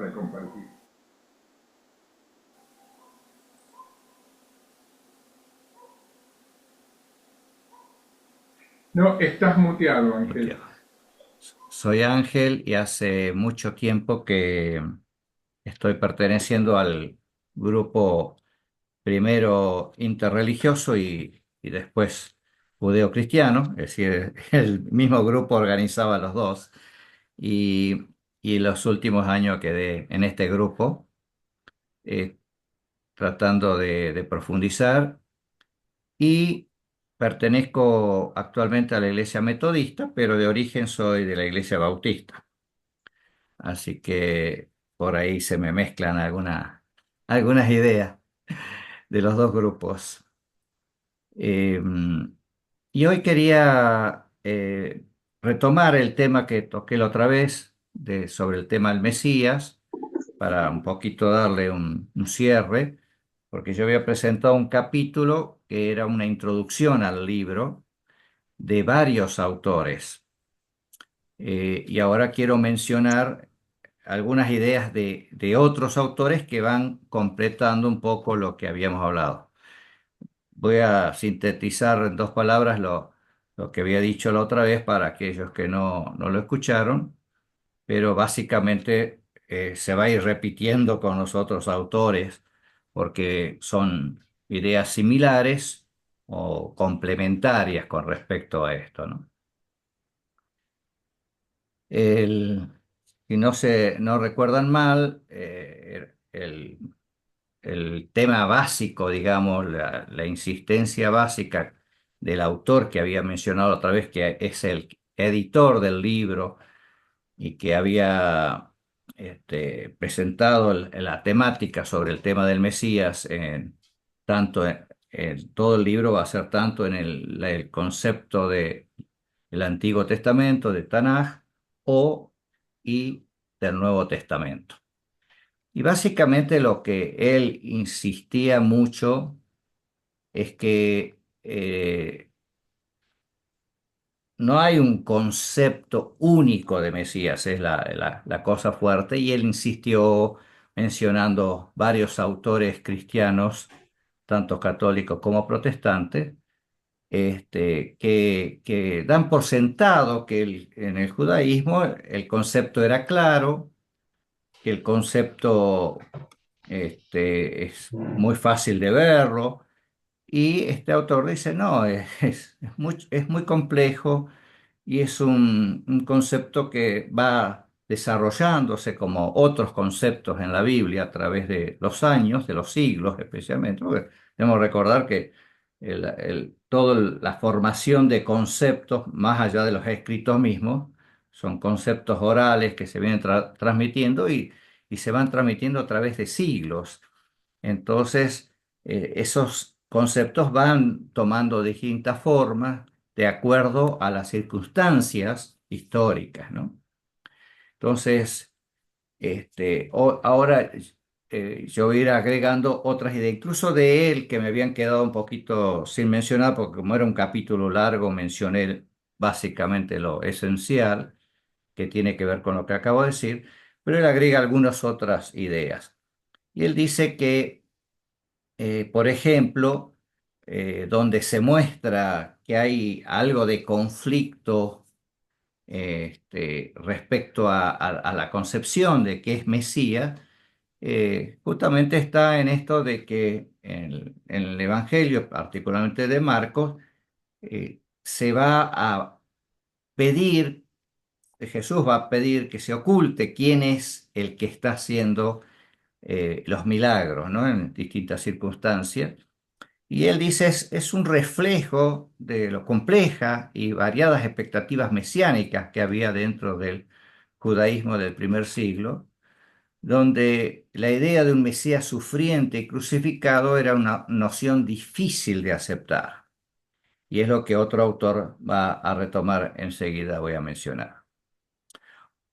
para compartir. No, estás muteado, Ángel. Muteado. Soy Ángel y hace mucho tiempo que estoy perteneciendo al grupo primero interreligioso y después judeocristiano, es decir, el mismo grupo organizaba los dos y, y los últimos años quedé en este grupo eh, tratando de profundizar y pertenezco actualmente a la iglesia metodista, pero de origen soy de la iglesia bautista. Así que por ahí se me mezclan algunas ideas de los dos grupos. Eh, y hoy quería retomar el tema que toqué la otra vez sobre el tema del Mesías, para un poquito darle un cierre, porque yo había presentado un capítulo que era una introducción al libro de varios autores. Y ahora quiero mencionar algunas ideas de otros autores que van completando un poco lo que habíamos hablado. Voy a sintetizar en dos palabras lo que había dicho la otra vez para aquellos que no lo escucharon, pero básicamente se va a ir repitiendo con los otros autores porque son ideas similares o complementarias con respecto a esto, ¿no? El, si no recuerdan mal, el tema básico, digamos, la insistencia básica del autor que había mencionado otra vez, que es el editor del libro y que había presentado la temática sobre el tema del Mesías, tanto en todo el libro va a ser tanto en el concepto del Antiguo Testamento, de Tanaj, o y del Nuevo Testamento. Y básicamente lo que él insistía mucho es que no hay un concepto único de Mesías, es la cosa fuerte, y él insistió mencionando varios autores cristianos, tanto católicos como protestantes, que dan por sentado que en el judaísmo el concepto era claro, que el concepto es muy fácil de verlo, y este autor dice, no, es muy complejo y es un concepto que va desarrollándose como otros conceptos en la Biblia a través de los años, de los siglos especialmente, porque debemos recordar que toda la formación de conceptos, más allá de los escritos mismos, son conceptos orales que se vienen transmitiendo y se van transmitiendo a través de siglos. Entonces, esos conceptos van tomando distintas formas de acuerdo a las circunstancias históricas, ¿no? Entonces, ahora yo voy a ir agregando otras ideas, incluso de él que me habían quedado un poquito sin mencionar, porque como era un capítulo largo, mencioné básicamente lo esencial que tiene que ver con lo que acabo de decir, pero él agrega algunas otras ideas. Y él dice que por ejemplo, donde se muestra que hay algo de conflicto respecto a la concepción de qué es Mesías, justamente está en esto de que en el Evangelio, particularmente de Marcos, se va a pedir, Jesús va a pedir que se oculte quién es el que está haciendo los milagros, ¿no? En distintas circunstancias. Y él dice, es un reflejo de lo compleja y variadas expectativas mesiánicas que había dentro del judaísmo del primer siglo, donde la idea de un Mesías sufriente y crucificado era una noción difícil de aceptar. Y es lo que otro autor va a retomar enseguida, voy a mencionar.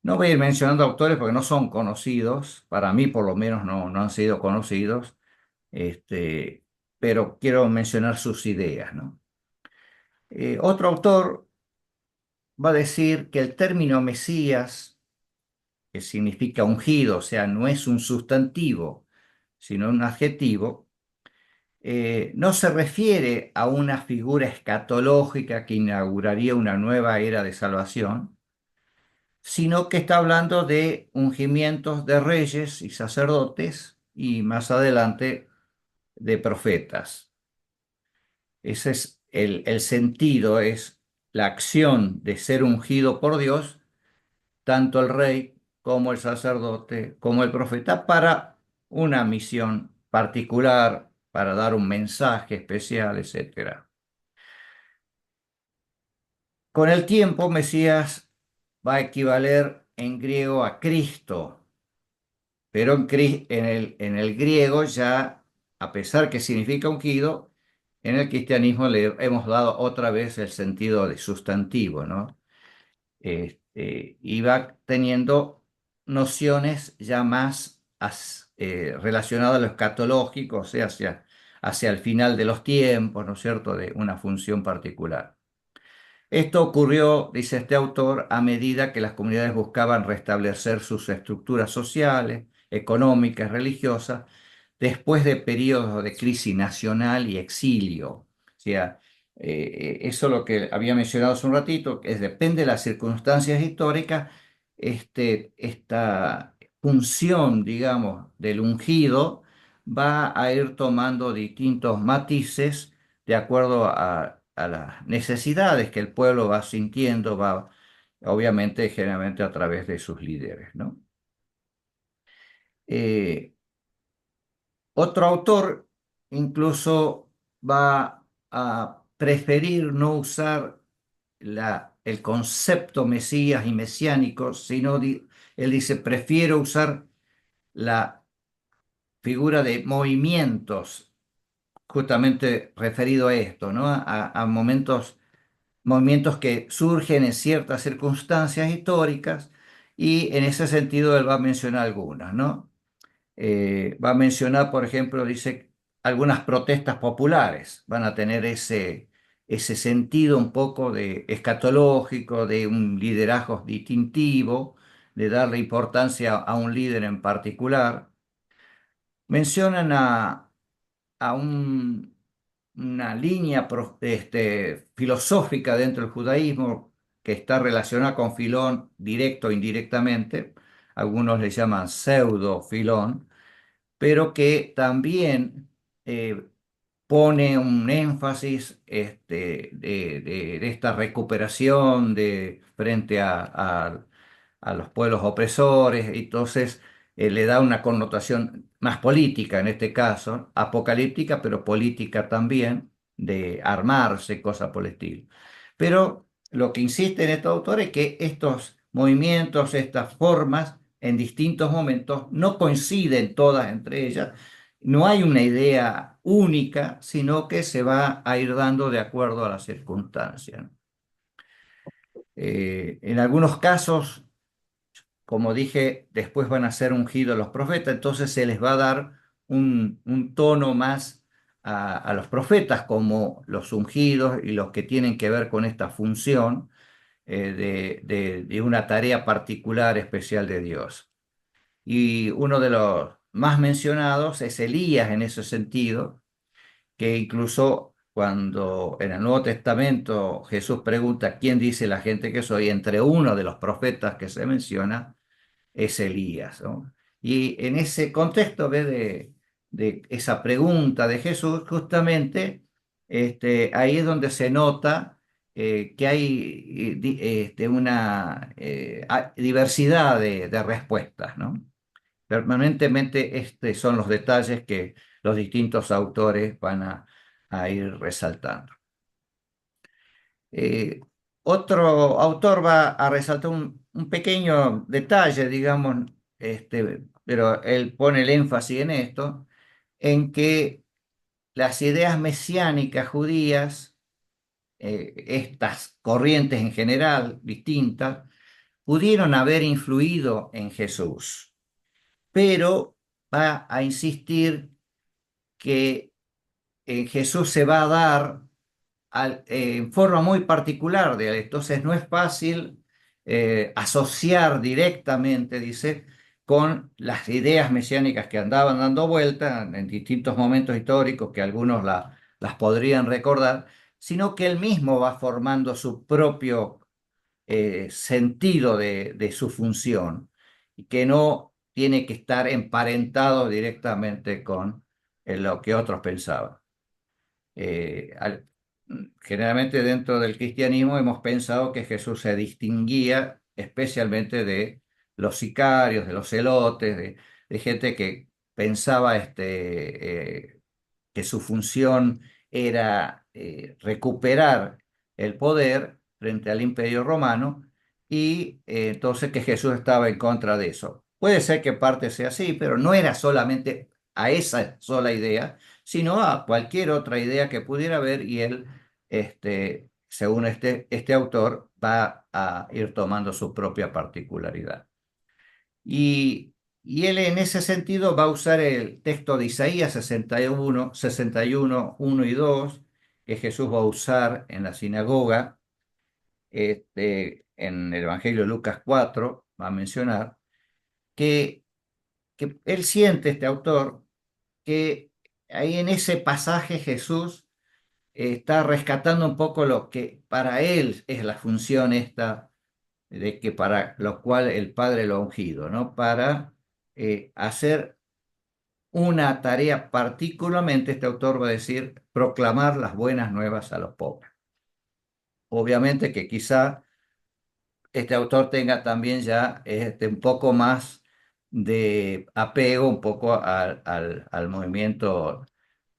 No voy a ir mencionando autores porque no son conocidos, para mí por lo menos no han sido conocidos, este, pero quiero mencionar sus ideas, ¿no? Otro autor va a decir que el término Mesías que significa ungido, o sea, no es un sustantivo, sino un adjetivo, no se refiere a una figura escatológica que inauguraría una nueva era de salvación, sino que está hablando de ungimientos de reyes y sacerdotes y más adelante de profetas. Ese es el sentido, es la acción de ser ungido por Dios, tanto el rey como el sacerdote, como el profeta, para una misión particular, para dar un mensaje especial, etcétera. Con el tiempo, Mesías va a equivaler en griego a Cristo, pero en el griego ya, a pesar que significa ungido, en el cristianismo le hemos dado otra vez el sentido de sustantivo, ¿no? Y va teniendo nociones ya más relacionadas a lo escatológico, o sea, hacia el final de los tiempos, ¿no es cierto?, de una función particular. Esto ocurrió, dice este autor, a medida que las comunidades buscaban restablecer sus estructuras sociales, económicas, religiosas, después de periodos de crisis nacional y exilio. O sea, eso es lo que había mencionado hace un ratito, que depende de las circunstancias históricas, esta función, digamos, del ungido va a ir tomando distintos matices de acuerdo a las necesidades que el pueblo va sintiendo, va, obviamente, generalmente a través de sus líderes, ¿no? Eh, Otro autor incluso va a preferir no usar el concepto Mesías y mesiánico, sino él dice, prefiero usar la figura de movimientos, justamente referido a esto, ¿no? A movimientos que surgen en ciertas circunstancias históricas y en ese sentido él va a mencionar algunas, ¿no? Va a mencionar, por ejemplo, dice, algunas protestas populares van a tener ese sentido un poco de escatológico, de un liderazgo distintivo, de darle importancia a un líder en particular. Mencionan a una línea filosófica dentro del judaísmo que está relacionada con Filón directo o indirectamente, algunos le llaman pseudo Filón, pero que también eh, pone un énfasis de esta recuperación frente a los pueblos opresores, entonces le da una connotación más política en este caso, apocalíptica, pero política también, de armarse, cosas por el estilo. Pero lo que insiste en estos autores es que estos movimientos, estas formas, en distintos momentos, no coinciden todas entre ellas, no hay una idea única, sino que se va a ir dando de acuerdo a las circunstancias. En algunos casos, como dije, después van a ser ungidos los profetas, entonces se les va a dar un tono más a los profetas como los ungidos y los que tienen que ver con esta función de una tarea particular, especial de Dios. Y uno de los más mencionados es Elías en ese sentido, que incluso cuando en el Nuevo Testamento Jesús pregunta quién dice la gente que soy, entre uno de los profetas que se menciona es Elías, ¿no? Y en ese contexto de esa pregunta de Jesús, justamente ahí es donde se nota que hay una diversidad de respuestas, ¿no? Permanentemente estos son los detalles que los distintos autores van a ir resaltando. Eh, Otro autor va a resaltar un pequeño detalle, digamos, pero él pone el énfasis en esto, en que las ideas mesiánicas judías, estas corrientes en general distintas, pudieron haber influido en Jesús, pero va a insistir que en Jesús se va a dar en forma muy particular de él. Entonces no es fácil asociar directamente, dice, con las ideas mesiánicas que andaban dando vuelta en distintos momentos históricos, que algunos las podrían recordar, sino que él mismo va formando su propio sentido de su función y que no tiene que estar emparentado directamente con lo que otros pensaban. Eh, al- Generalmente dentro del cristianismo hemos pensado que Jesús se distinguía especialmente de los sicarios, de los celotes, de gente que pensaba que su función era recuperar el poder frente al Imperio Romano y entonces que Jesús estaba en contra de eso. Puede ser que parte sea así, pero no era solamente a esa sola idea, sino a cualquier otra idea que pudiera haber y él, según este autor, va a ir tomando su propia particularidad. Y, y él en ese sentido va a usar el texto de Isaías 61, 1 y 2, que Jesús va a usar en la sinagoga, en el Evangelio de Lucas 4, va a mencionar, que, que él siente, este autor, que ahí en ese pasaje Jesús está rescatando un poco lo que para él es la función esta de que para lo cual el Padre lo ha ungido, ¿no? Para hacer una tarea particularmente, este autor va a decir, proclamar las buenas nuevas a los pobres. Obviamente que quizá este autor tenga también ya un poco más de apego un poco al movimiento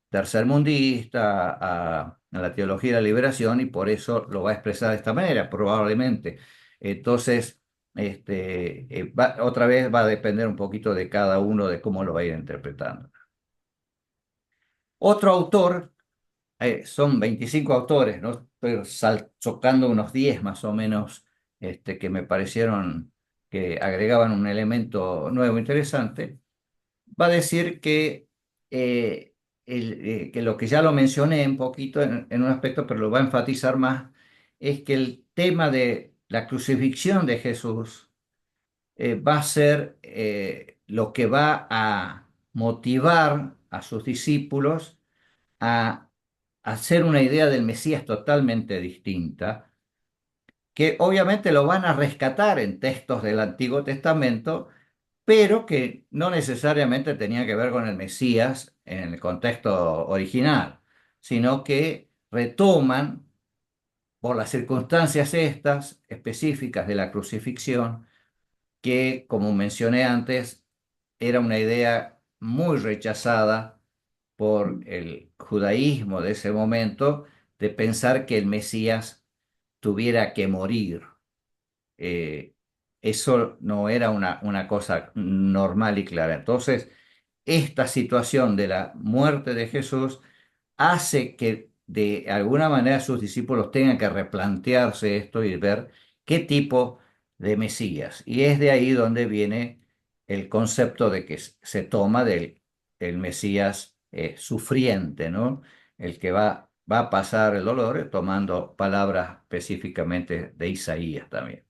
tercermundista, a la teología de la liberación, y por eso lo va a expresar de esta manera, probablemente. Entonces, otra vez va a depender un poquito de cada uno de cómo lo va a ir interpretando. Otro autor, son 25 autores, ¿no? Estoy socando unos 10 más o menos, que me parecieron que agregaban un elemento nuevo interesante. Va a decir que, que lo que ya lo mencioné un poquito en un aspecto, pero lo va a enfatizar más, es que el tema de la crucifixión de Jesús va a ser lo que va a motivar a sus discípulos a hacer una idea del Mesías totalmente distinta, que obviamente lo van a rescatar en textos del Antiguo Testamento, pero que no necesariamente tenía que ver con el Mesías en el contexto original, sino que retoman por las circunstancias estas específicas de la crucifixión, que, como mencioné antes, era una idea muy rechazada por el judaísmo de ese momento, de pensar que el Mesías tuviera que morir. Eh, Eso no era una cosa normal y clara. Entonces, esta situación de la muerte de Jesús hace que de alguna manera sus discípulos tengan que replantearse esto y ver qué tipo de Mesías. Y es de ahí donde viene el concepto de que se toma del el Mesías sufriente, ¿no? El que va a pasar el dolor, tomando palabras específicamente de Isaías también.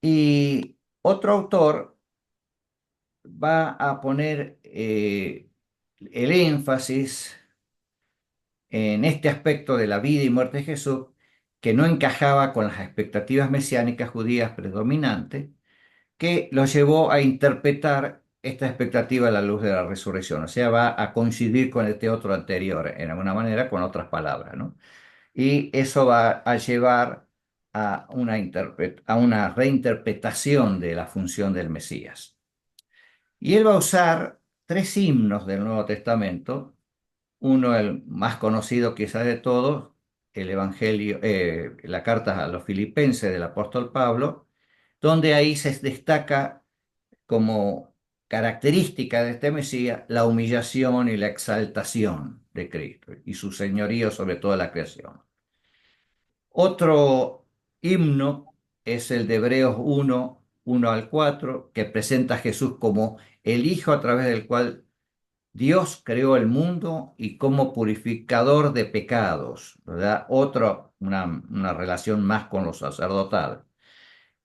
Y otro autor va a poner el énfasis en este aspecto de la vida y muerte de Jesús que no encajaba con las expectativas mesiánicas judías predominantes, que lo llevó a interpretar esta expectativa a la luz de la resurrección. O sea, va a coincidir con este otro anterior, en alguna manera, con otras palabras, ¿no? Y eso va a llevar a a una reinterpretación de la función del Mesías. Y él va a usar tres himnos del Nuevo Testamento. Uno, el más conocido quizás de todos, el Evangelio, la carta a los Filipenses del apóstol Pablo, donde ahí se destaca como característica de este Mesías la humillación y la exaltación de Cristo y su señorío sobre toda la creación. Otro himno es el de Hebreos 1, 1 al 4, que presenta a Jesús como el Hijo a través del cual Dios creó el mundo y como purificador de pecados, ¿verdad? Una relación más con lo sacerdotal.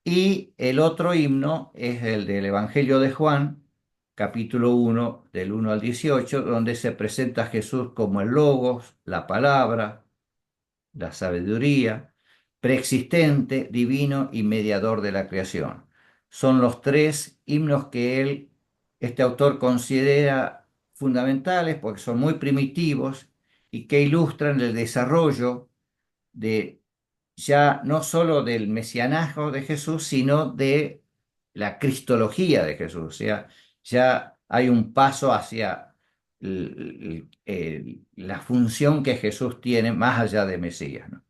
Y el otro himno es el del Evangelio de Juan, capítulo 1, del 1 al 18, donde se presenta a Jesús como el Logos, la palabra, la sabiduría, preexistente, divino y mediador de la creación. Son los tres himnos que este autor considera fundamentales porque son muy primitivos y que ilustran el desarrollo de ya no solo del mesianaje de Jesús, sino de la cristología de Jesús. O sea, ya hay un paso hacia la función que Jesús tiene más allá de Mesías, ¿no?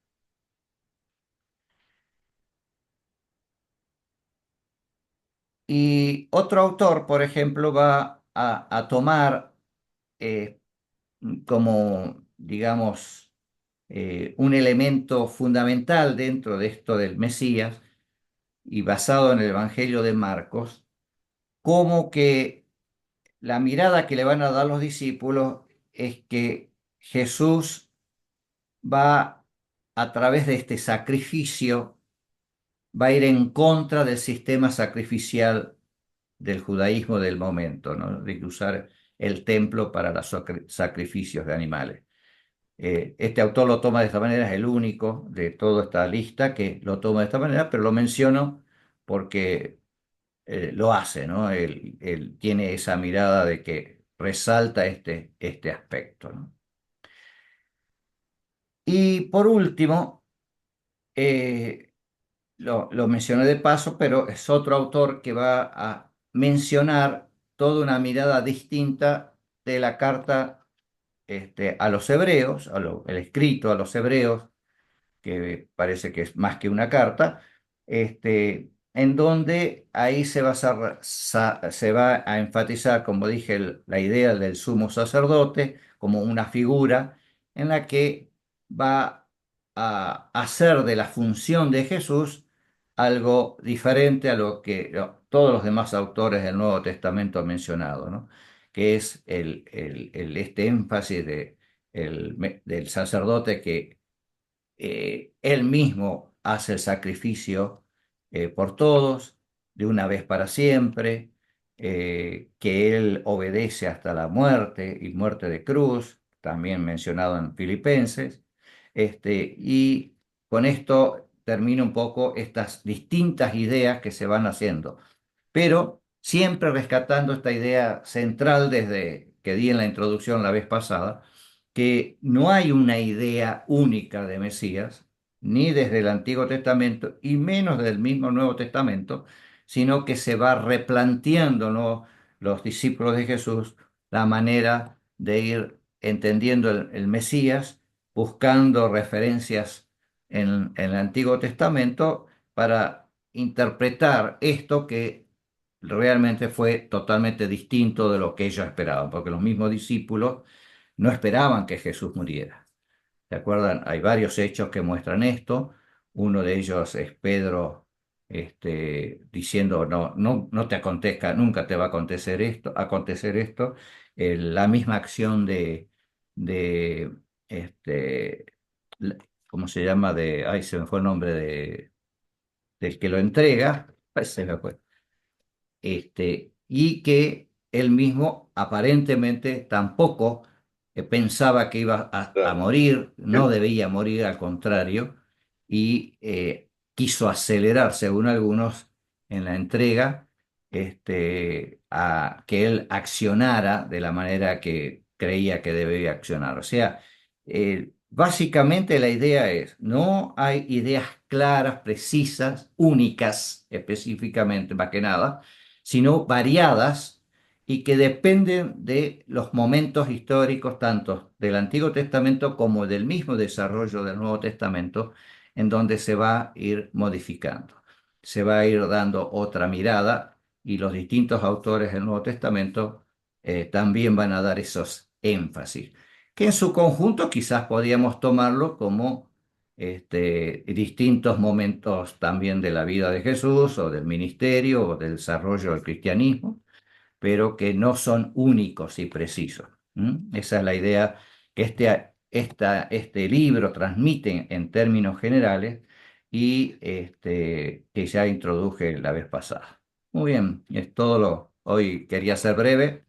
Y otro autor, por ejemplo, va a tomar eh, como, digamos, un elemento fundamental dentro de esto del Mesías y basado en el Evangelio de Marcos, como que la mirada que le van a dar los discípulos es que Jesús va a través de este sacrificio, va a ir en contra del sistema sacrificial del judaísmo del momento, ¿no? De usar el templo para los sacrificios de animales. Este autor lo toma de esta manera, es el único de toda esta lista que lo toma de esta manera, pero lo menciono porque lo hace, ¿no? Él tiene esa mirada de que resalta este aspecto, ¿no? Y por último, eh, lo mencioné de paso, pero es otro autor que va a mencionar toda una mirada distinta de la carta a los hebreos, el escrito a los hebreos, que parece que es más que una carta, en donde ahí se va a enfatizar, como dije, la idea del sumo sacerdote como una figura en la que va a hacer de la función de Jesús algo diferente a lo que todos los demás autores del Nuevo Testamento han mencionado, ¿no? Que es este énfasis del sacerdote que él mismo hace el sacrificio por todos, de una vez para siempre, que él obedece hasta la muerte y muerte de cruz, también mencionado en Filipenses, y con esto termino un poco estas distintas ideas que se van haciendo, pero siempre rescatando esta idea central desde que di en la introducción la vez pasada, que no hay una idea única de Mesías, ni desde el Antiguo Testamento, y menos del mismo Nuevo Testamento, sino que se va replanteando, ¿no? Los discípulos de Jesús la manera de ir entendiendo el Mesías, buscando referencias en el Antiguo Testamento para interpretar esto que realmente fue totalmente distinto de lo que ellos esperaban, porque los mismos discípulos no esperaban que Jesús muriera. ¿Se acuerdan? Hay varios hechos que muestran esto. Uno de ellos es Pedro, diciendo, no, no, no te acontezca, nunca te va a acontecer esto. La misma acción de este, ¿cómo se llama? Ay, se me fue el nombre del que lo entrega. Ay, se me fue. Y que él mismo aparentemente tampoco pensaba que iba a Claro. morir, no debía morir, al contrario, y quiso acelerar, según algunos, en la entrega, a que él accionara de la manera que creía que debía accionar. O sea, básicamente la idea es, no hay ideas claras, precisas, únicas específicamente, más que nada, sino variadas y que dependen de los momentos históricos, tanto del Antiguo Testamento como del mismo desarrollo del Nuevo Testamento, en donde se va a ir modificando. Se va a ir dando otra mirada y los distintos autores del Nuevo Testamento también van a dar esos énfasis, que en su conjunto quizás podríamos tomarlo como distintos momentos también de la vida de Jesús o del ministerio o del desarrollo del cristianismo, pero que no son únicos y precisos. Esa es la idea que este libro transmite en términos generales y que ya introduje la vez pasada. Muy bien, es todo hoy quería ser breve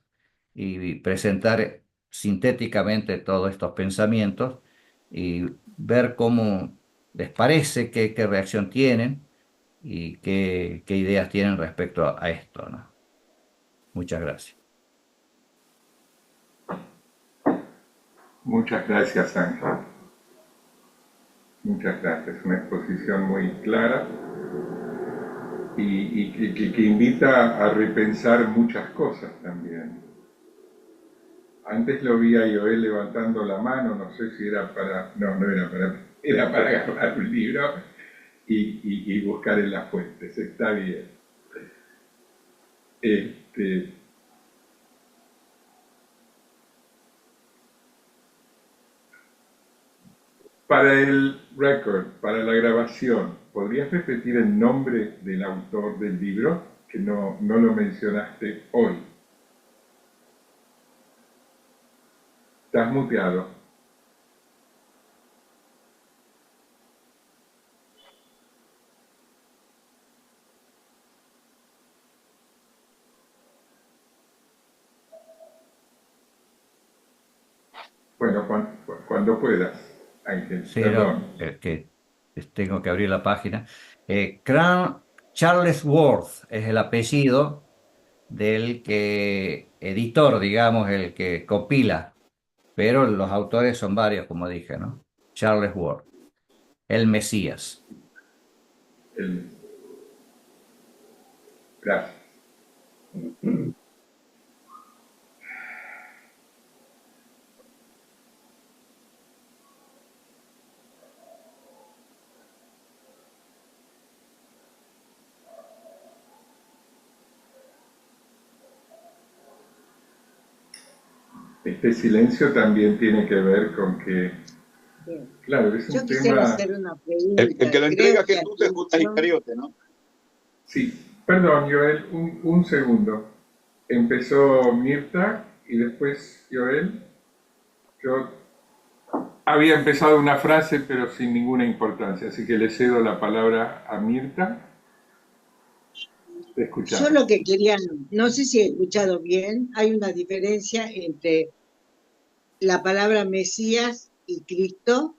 y presentar sintéticamente todos estos pensamientos y ver cómo les parece, qué reacción tienen y qué ideas tienen respecto a esto, ¿no? Muchas gracias. Muchas gracias, Ángel. Muchas gracias. Una exposición muy clara que invita a repensar muchas cosas también. Antes lo vi a Joel levantando la mano, no sé si era para... No, no era para... Era para agarrar un libro y buscar en las fuentes. Está bien. Este, para el record, para la grabación, ¿podrías repetir el nombre del autor del libro? Que no lo mencionaste hoy. Estás muteado. Bueno, cuando puedas, Ángel, Sí, no, perdón. que tengo que abrir la página. Charles Worth es el apellido del que editor, digamos, el que copila, pero los autores son varios, como dije, ¿no? Charles Worth, el Mesías. El, gracias. Este silencio también tiene que ver con que, Bien. claro, es Yo un quisiera tema. hacer una El pregunta. que lo entrega Creo a que Jesús es Judas atención, Iscariote, ¿no? Sí, perdón, Joel, un segundo. Empezó Mirta y después Joel. Yo había empezado una frase pero sin ninguna importancia, así que le cedo la palabra a Mirta. Te yo escuchamos. lo que quería, no sé si he escuchado bien, hay una diferencia entre la palabra Mesías y Cristo.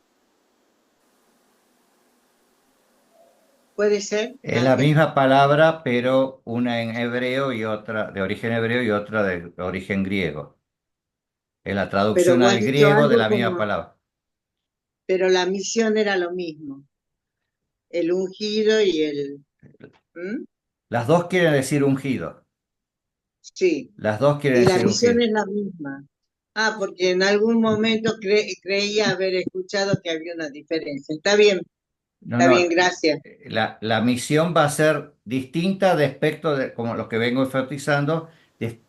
¿Puede ser, Es la Ángel? misma palabra, pero una en hebreo y otra de origen hebreo y otra de origen griego. Es la Pero traducción vos has al dicho griego de algo la misma como, palabra. pero la misión era lo mismo, el ungido y el... ¿Mm? Las dos quieren decir ungido. Sí, Las dos quieren y la decir misión ungido. es la misma. Ah, porque en algún momento creía haber escuchado que había una diferencia. No, Está no, bien, gracias. la misión va a ser distinta de aspecto de como lo que vengo enfatizando,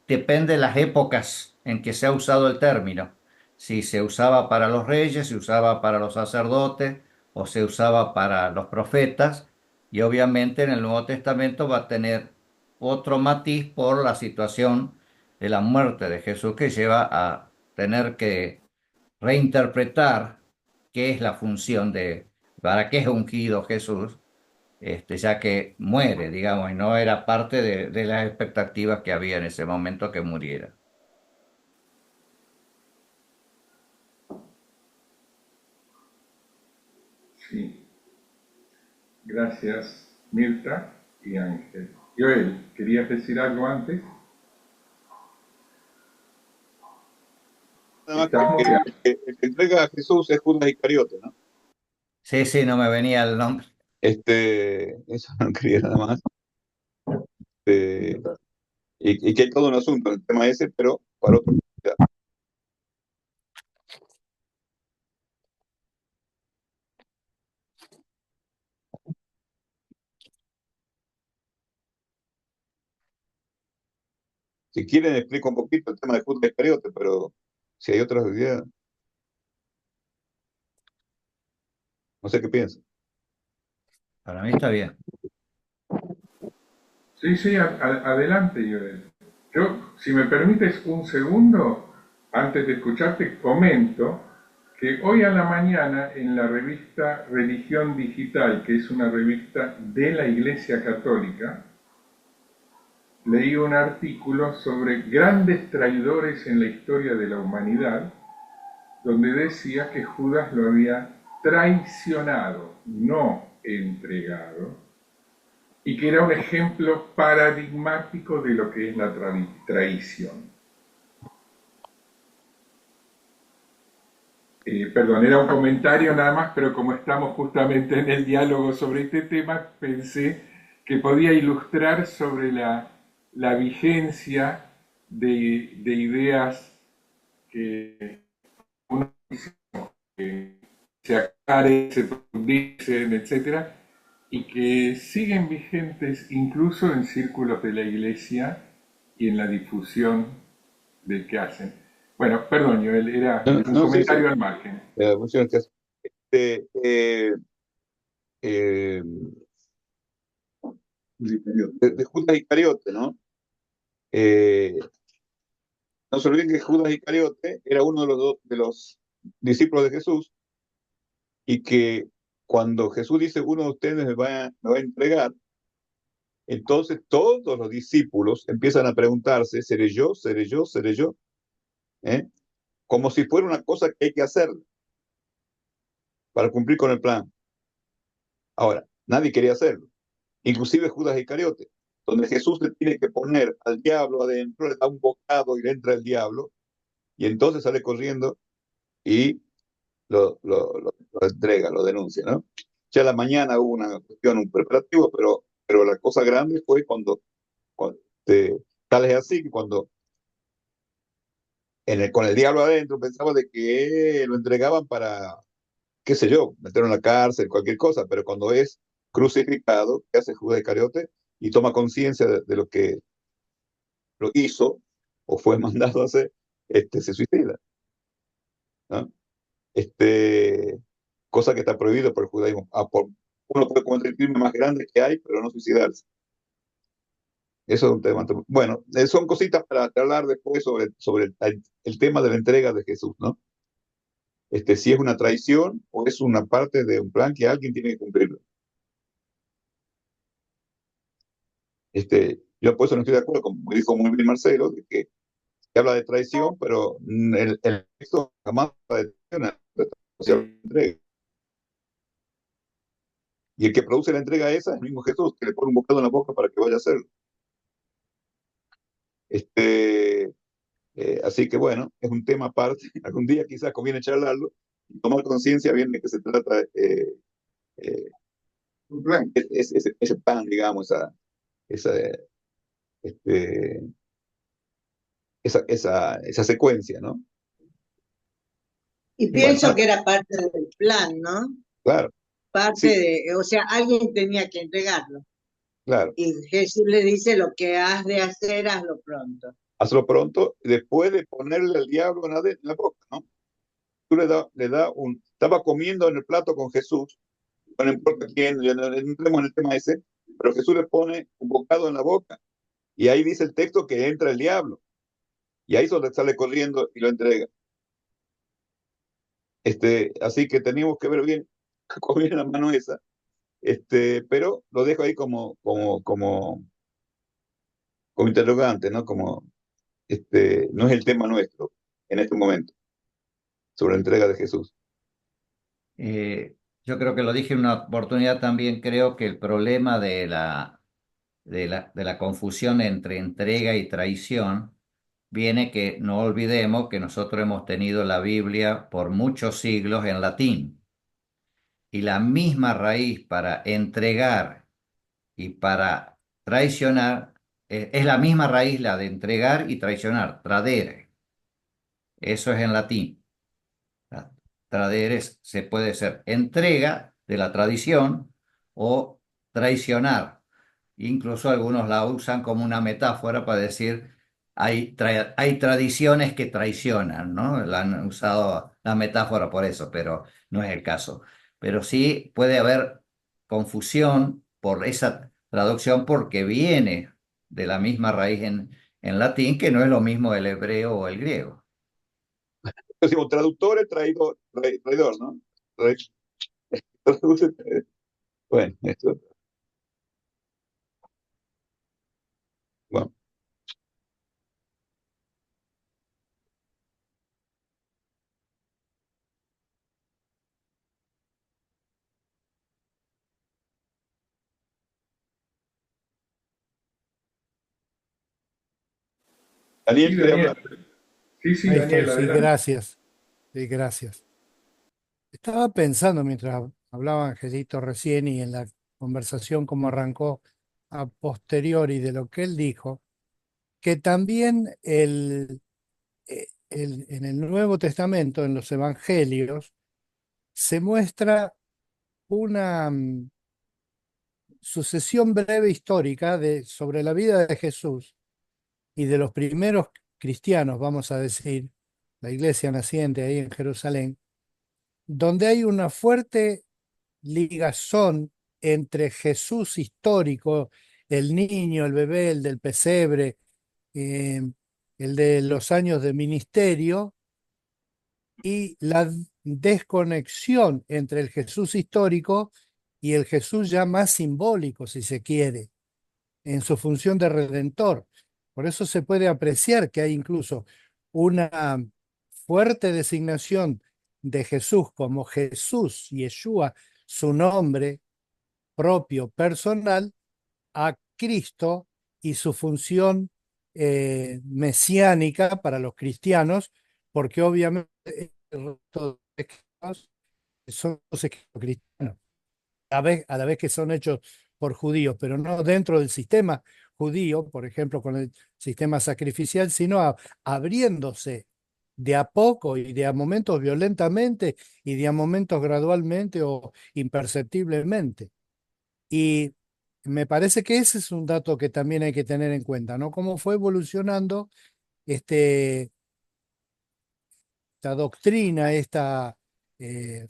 depende de las épocas en que se ha usado el término. Si se usaba para los reyes, se usaba para los sacerdotes o se usaba para los profetas, y obviamente en el Nuevo Testamento va a tener otro matiz por la situación de la muerte de Jesús que lleva a tener que reinterpretar qué es la función para qué es ungido Jesús, ya que muere, digamos, y no era parte de las expectativas que había en ese momento que muriera. Sí, gracias Mirta y Ángel. Joel, ¿querías decir algo antes? Nada más Estás muteado. el que entrega a Jesús es Judas Iscariote, ¿no? Sí, sí, no me venía el nombre. Eso no quería nada más. Este, y que hay todo un asunto en el tema ese, pero para otro. Si quieren, explico un poquito el tema de Judas Iscariote, pero si hay otras ideas, no sé qué piensan. Para mí está bien. Sí, sí, adelante, Joel. Yo si me permites un segundo, antes de escucharte, comento que hoy a la mañana en la revista Religión Digital, que es una revista de la Iglesia Católica, leí un artículo sobre grandes traidores en la historia de la humanidad, donde decía que Judas lo había traicionado, no entregado, y que era un ejemplo paradigmático de lo que es la traición. Perdón, era un comentario nada más, pero como estamos justamente en el diálogo sobre este tema, pensé que podía ilustrar sobre la vigencia de ideas que uno dice, que se aclaren, se profundicen, etcétera, y que siguen vigentes incluso en círculos de la iglesia y en la difusión de que hacen. Bueno, perdón, Joel, era No, un no, sí, sí. comentario al margen. Funciona el caso. Eh, eh, eh, de Judas Iscariote, ¿no? Eh, no se olviden que Judas Iscariote era uno de los discípulos de Jesús y que cuando Jesús dice uno de ustedes me va a entregar, entonces todos los discípulos empiezan a preguntarse, ¿seré yo? ¿Seré yo? ¿Seré yo? ¿Eh? Como si fuera una cosa que hay que hacer para cumplir con el plan. Ahora, nadie quería hacerlo, inclusive Judas Iscariote, donde Jesús le tiene que poner al diablo adentro, le da un bocado y le entra el diablo, y entonces sale corriendo y lo entrega, lo denuncia, ¿no? Ya a la mañana hubo una cuestión, un preparativo, pero la cosa grande fue cuando tal es así que cuando con el diablo adentro pensaba de que lo entregaban para, qué sé yo, meterlo en la cárcel, cualquier cosa, pero cuando es crucificado, ¿qué hace Judas Iscariote? Y toma conciencia de lo que lo hizo o fue mandado a hacer, se suicida, ¿no? Cosa que está prohibido por el judaísmo. Uno puede cometer el crimen más grande que hay, pero no suicidarse. Eso es un tema. Bueno, son cositas para hablar después sobre el tema de la entrega de Jesús, ¿no? Si es una traición o es una parte de un plan que alguien tiene que cumplir. Yo por eso no estoy de acuerdo, como dijo muy bien Marcelo, de que se habla de traición, pero el texto jamás habla de traición, se habla de entrega. Y el que produce la entrega esa es el mismo Jesús, que le pone un bocado en la boca para que vaya a hacerlo. Así que bueno, es un tema aparte. Algún día quizás conviene charlarlo y tomar conciencia bien de que se trata eh, un plan, ese plan, digamos, esa, este, esa secuencia, ¿no? Y Bueno, pienso que era parte del plan, ¿no? claro, Parte sí, o sea, alguien tenía que entregarlo. claro. Y Jesús le dice, lo que has de hacer, hazlo pronto. Hazlo pronto, después de ponerle al diablo en la boca, ¿no? Tú estaba comiendo en el plato con Jesús, no importa quién, ya no entremos en el tema ese, pero Jesús le pone un bocado en la boca. Y ahí dice el texto que entra el diablo. Y ahí sale corriendo y lo entrega. Así que teníamos que ver bien cómo viene la mano esa. Pero lo dejo ahí como interrogante, ¿no? No es el tema nuestro en este momento, sobre la entrega de Jesús. Yo creo que lo dije en una oportunidad también, creo que el problema de la confusión entre entrega y traición viene que no olvidemos que nosotros hemos tenido la Biblia por muchos siglos en latín y la misma raíz para entregar y para traicionar es la misma raíz la de entregar y traicionar, tradere. Eso es en latín. Tradere se puede ser entrega de la tradición o traicionar. Incluso algunos la usan como una metáfora para decir hay tradiciones que traicionan, ¿no? La han usado la metáfora por eso, pero no es el caso. Pero sí puede haber confusión por esa traducción porque viene de la misma raíz en latín, que no es lo mismo el hebreo o el griego. Decimos, traductor es traidor, traidor, ¿no? Tra- traduce- Bueno, esto, bueno. Sí, Daniel quiere Daniel. hablar. Sí, sí, Ahí estoy, Daniel, sí, adelante. gracias. Sí, gracias. Estaba pensando mientras hablaba Angelito recién y en la conversación como arrancó a posteriori de lo que él dijo, que también en el Nuevo Testamento, en los Evangelios, se muestra una sucesión breve histórica sobre la vida de Jesús y de los primeros cristianos, vamos a decir, la iglesia naciente ahí en Jerusalén, donde hay una fuerte ligazón entre Jesús histórico, el niño, el bebé, el del pesebre, eh, el de los años de ministerio, y la desconexión entre el Jesús histórico y el Jesús ya más simbólico, si se quiere, en su función de redentor. Por eso se puede apreciar que hay incluso una fuerte designación de Jesús como Jesús, Yeshua, su nombre propio personal, a Cristo y su función mesiánica para los cristianos, porque obviamente el resto de escritos son los escritos cristianos, a la vez que son hechos por judíos, pero no dentro del sistema judío, por ejemplo, con el sistema sacrificial, sino abriéndose de a poco y de a momentos violentamente y de a momentos gradualmente o imperceptiblemente. Y me parece que ese es un dato que también hay que tener en cuenta, ¿no? Cómo fue evolucionando este, esta doctrina, esta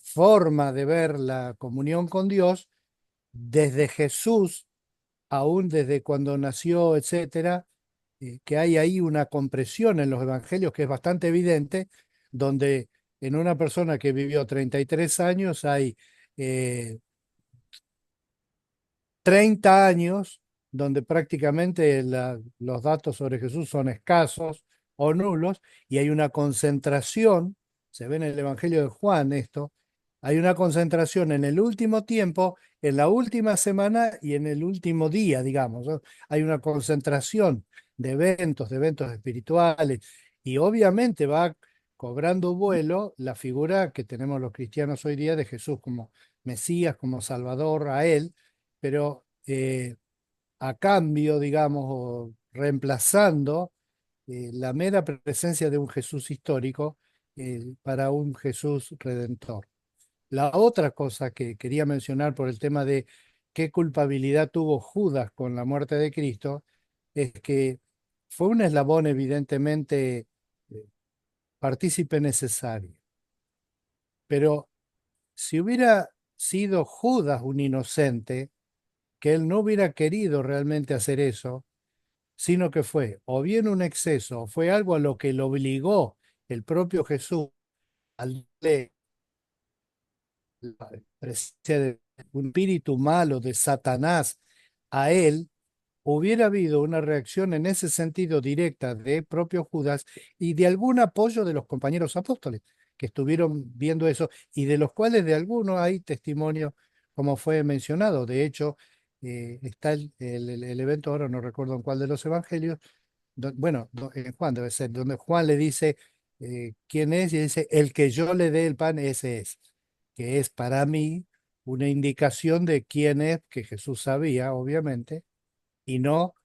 forma de ver la comunión con Dios desde Jesús, aún desde cuando nació, etcétera, que hay ahí una compresión en los evangelios que es bastante evidente, donde en una persona que vivió 33 años hay eh, 30 años donde prácticamente los datos sobre Jesús son escasos o nulos y hay una concentración, se ve en el Evangelio de Juan esto, hay una concentración en el último tiempo, en la última semana y en el último día, digamos, ¿no? Hay una concentración de eventos espirituales y obviamente va cobrando vuelo la figura que tenemos los cristianos hoy día de Jesús como Mesías, como Salvador a él, pero a cambio, digamos, o reemplazando la mera presencia de un Jesús histórico para un Jesús redentor. La otra cosa que quería mencionar por el tema de qué culpabilidad tuvo Judas con la muerte de Cristo es que fue un eslabón evidentemente eh, partícipe necesario, pero si hubiera sido Judas un inocente, que él no hubiera querido realmente hacer eso, sino que fue o bien un exceso, o fue algo a lo que lo obligó el propio Jesús al darle la presencia de un espíritu malo de Satanás a él, hubiera habido una reacción en ese sentido directa de propio Judas y de algún apoyo de los compañeros apóstoles que estuvieron viendo eso y de los cuales de algunos hay testimonio, como fue mencionado. De hecho, está el evento, ahora no recuerdo en cuál de los evangelios, bueno, en Juan debe ser, donde Juan le dice quién es y dice, el que yo le dé el pan, ese es, que es para mí una indicación de quién es, que Jesús sabía, obviamente, y no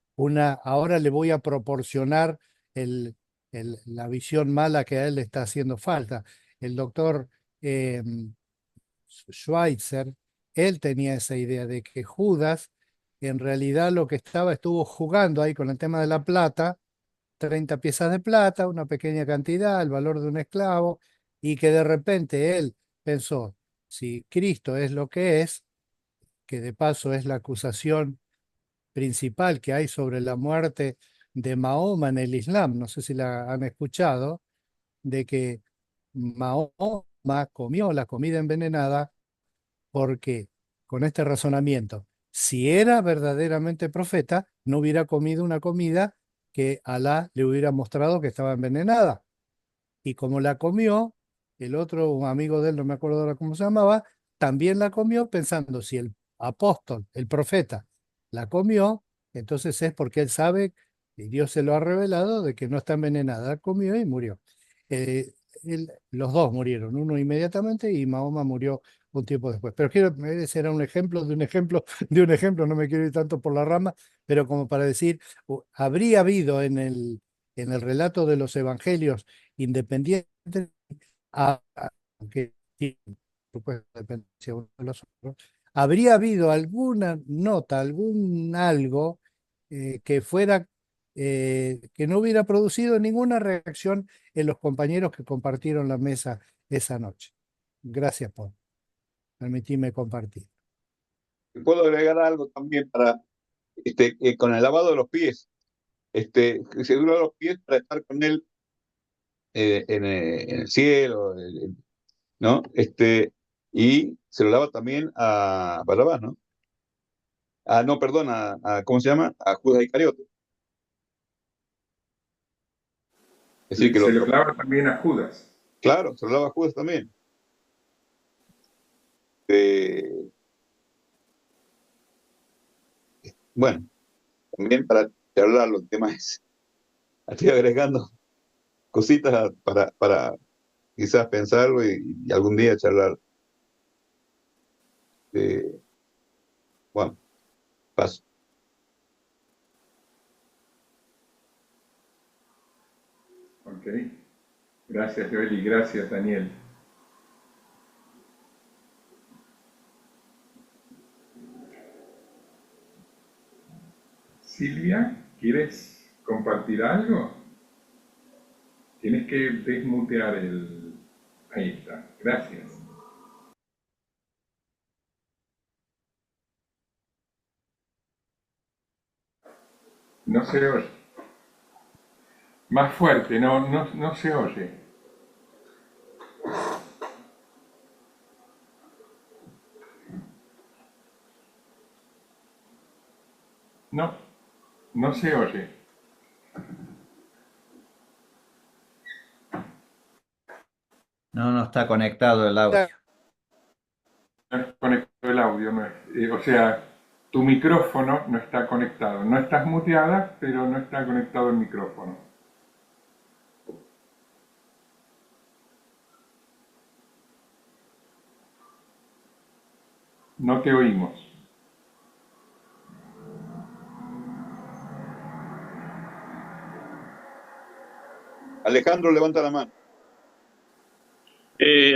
ahora le voy a proporcionar el, la visión mala que a él le está haciendo falta. El doctor eh, Schweitzer, él tenía esa idea de que Judas en realidad lo que estuvo jugando ahí con el tema de la plata, 30 piezas de plata, una pequeña cantidad, el valor de un esclavo, y que de repente él pensó, si Cristo es lo que es, que de paso es la acusación principal que hay sobre la muerte de Mahoma en el Islam, no sé si la han escuchado, de que Mahoma comió la comida envenenada porque, con este razonamiento, si era verdaderamente profeta, no hubiera comido una comida que Alá le hubiera mostrado que estaba envenenada. Y como la comió, el otro, un amigo de él, no me acuerdo ahora cómo se llamaba, también la comió pensando si el apóstol, el profeta, la comió, entonces es porque él sabe, y Dios se lo ha revelado, de que no está envenenada. La comió y murió. Los dos murieron, uno inmediatamente y Mahoma murió un tiempo después. Pero ese era un ejemplo de un ejemplo de un ejemplo, no me quiero ir tanto por la rama, pero como para decir, habría habido en el relato de los evangelios independientes, aunque sí, por supuesto, dependencia uno de los otros, habría habido alguna nota, algún algo que fuera, que no hubiera producido ninguna reacción en los compañeros que compartieron la mesa esa noche. Gracias por permitirme compartir. Puedo agregar algo también para, con el lavado de los pies. Se lava los pies para estar con él en el cielo, ¿no? Y se lo lava también a Barrabás, ¿no? No, perdón, ¿cómo se llama? A Judas Iscariote. Es decir, que Se lo lava también a Judas. claro, se lo lava a Judas también. Eh, bueno, también para charlar los temas, estoy agregando cositas para quizás pensarlo y algún día charlar. Bueno, paso. Ok. Gracias, Joel, y gracias, Daniel. Silvia, ¿quieres compartir algo? Tienes que desmutear el... Ahí está. Gracias. No se oye. Más fuerte, no se oye. No se oye. No está conectado el audio. No es conectado el audio, no es, o sea, tu micrófono no está conectado. No estás muteada, pero no está conectado el micrófono. No te oímos. Alejandro, levanta la mano.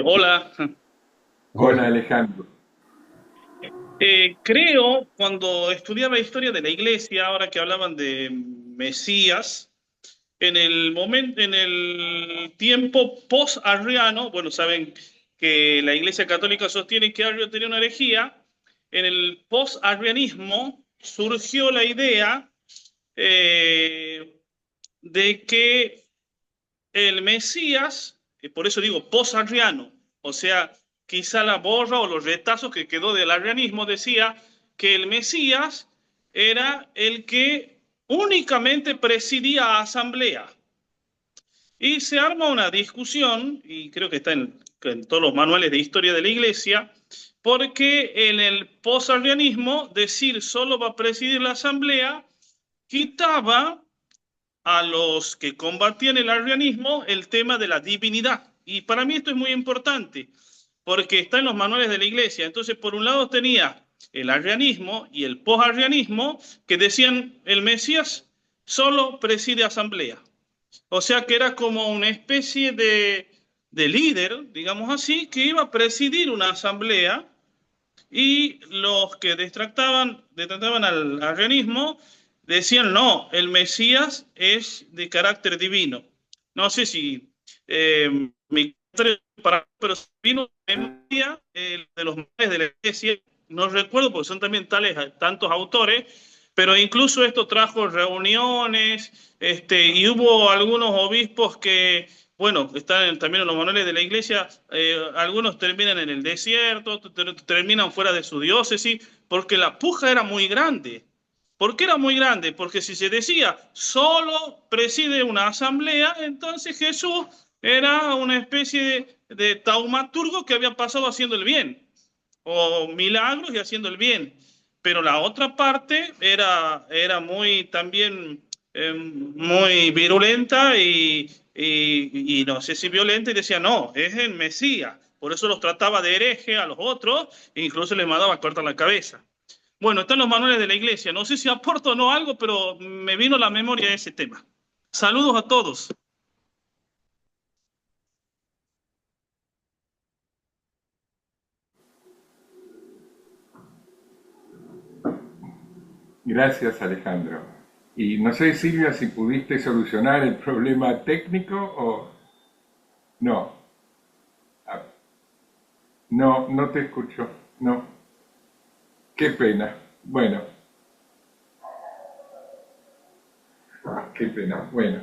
Hola. Hola, Alejandro. Creo, cuando estudiaba historia de la iglesia, ahora que hablaban de Mesías, en el tiempo post-arriano, bueno, saben que la iglesia católica sostiene que Arrio tenía una herejía, en el post-arrianismo surgió la idea de que el Mesías, por eso digo post-arriano, o sea, quizá la borra o los retazos que quedó del arrianismo, decía que el Mesías era el que únicamente presidía asamblea. Y se arma una discusión, y creo que está en todos los manuales de historia de la iglesia, porque en el post-arrianismo decir solo va a presidir la asamblea quitaba a los que combatían el arrianismo el tema de la divinidad. Y para mí esto es muy importante, porque está en los manuales de la iglesia. Entonces, por un lado tenía el arrianismo y el posarrianismo que decían el Mesías solo preside asamblea. O sea que era como una especie de líder, digamos así, que iba a presidir una asamblea, y los que detractaban al arrianismo decían, no, el Mesías es de carácter divino. No sé si mi pero vino de los manuales de la iglesia, no recuerdo porque son también tantos autores, pero incluso esto trajo reuniones, y hubo algunos obispos que, bueno, están también en los manuales de la iglesia, algunos terminan en el desierto, otros terminan fuera de su diócesis, porque la puja era muy grande. ¿Por qué era muy grande? Porque si se decía solo preside una asamblea, entonces Jesús era una especie de taumaturgo que había pasado haciendo el bien, o milagros y haciendo el bien. Pero la otra parte era muy también muy virulenta y no sé si violenta, y decía, no, es el Mesías. Por eso los trataba de hereje a los otros e incluso les mandaba a cortar la cabeza. Bueno, están los manuales de la iglesia. No sé si aporto o no algo, pero me vino a la memoria ese tema. Saludos a todos. Gracias, Alejandro. Y no sé, Silvia, si pudiste solucionar el problema técnico o no. Ah, no, no te escucho. No. Qué pena. Bueno, qué pena. Bueno,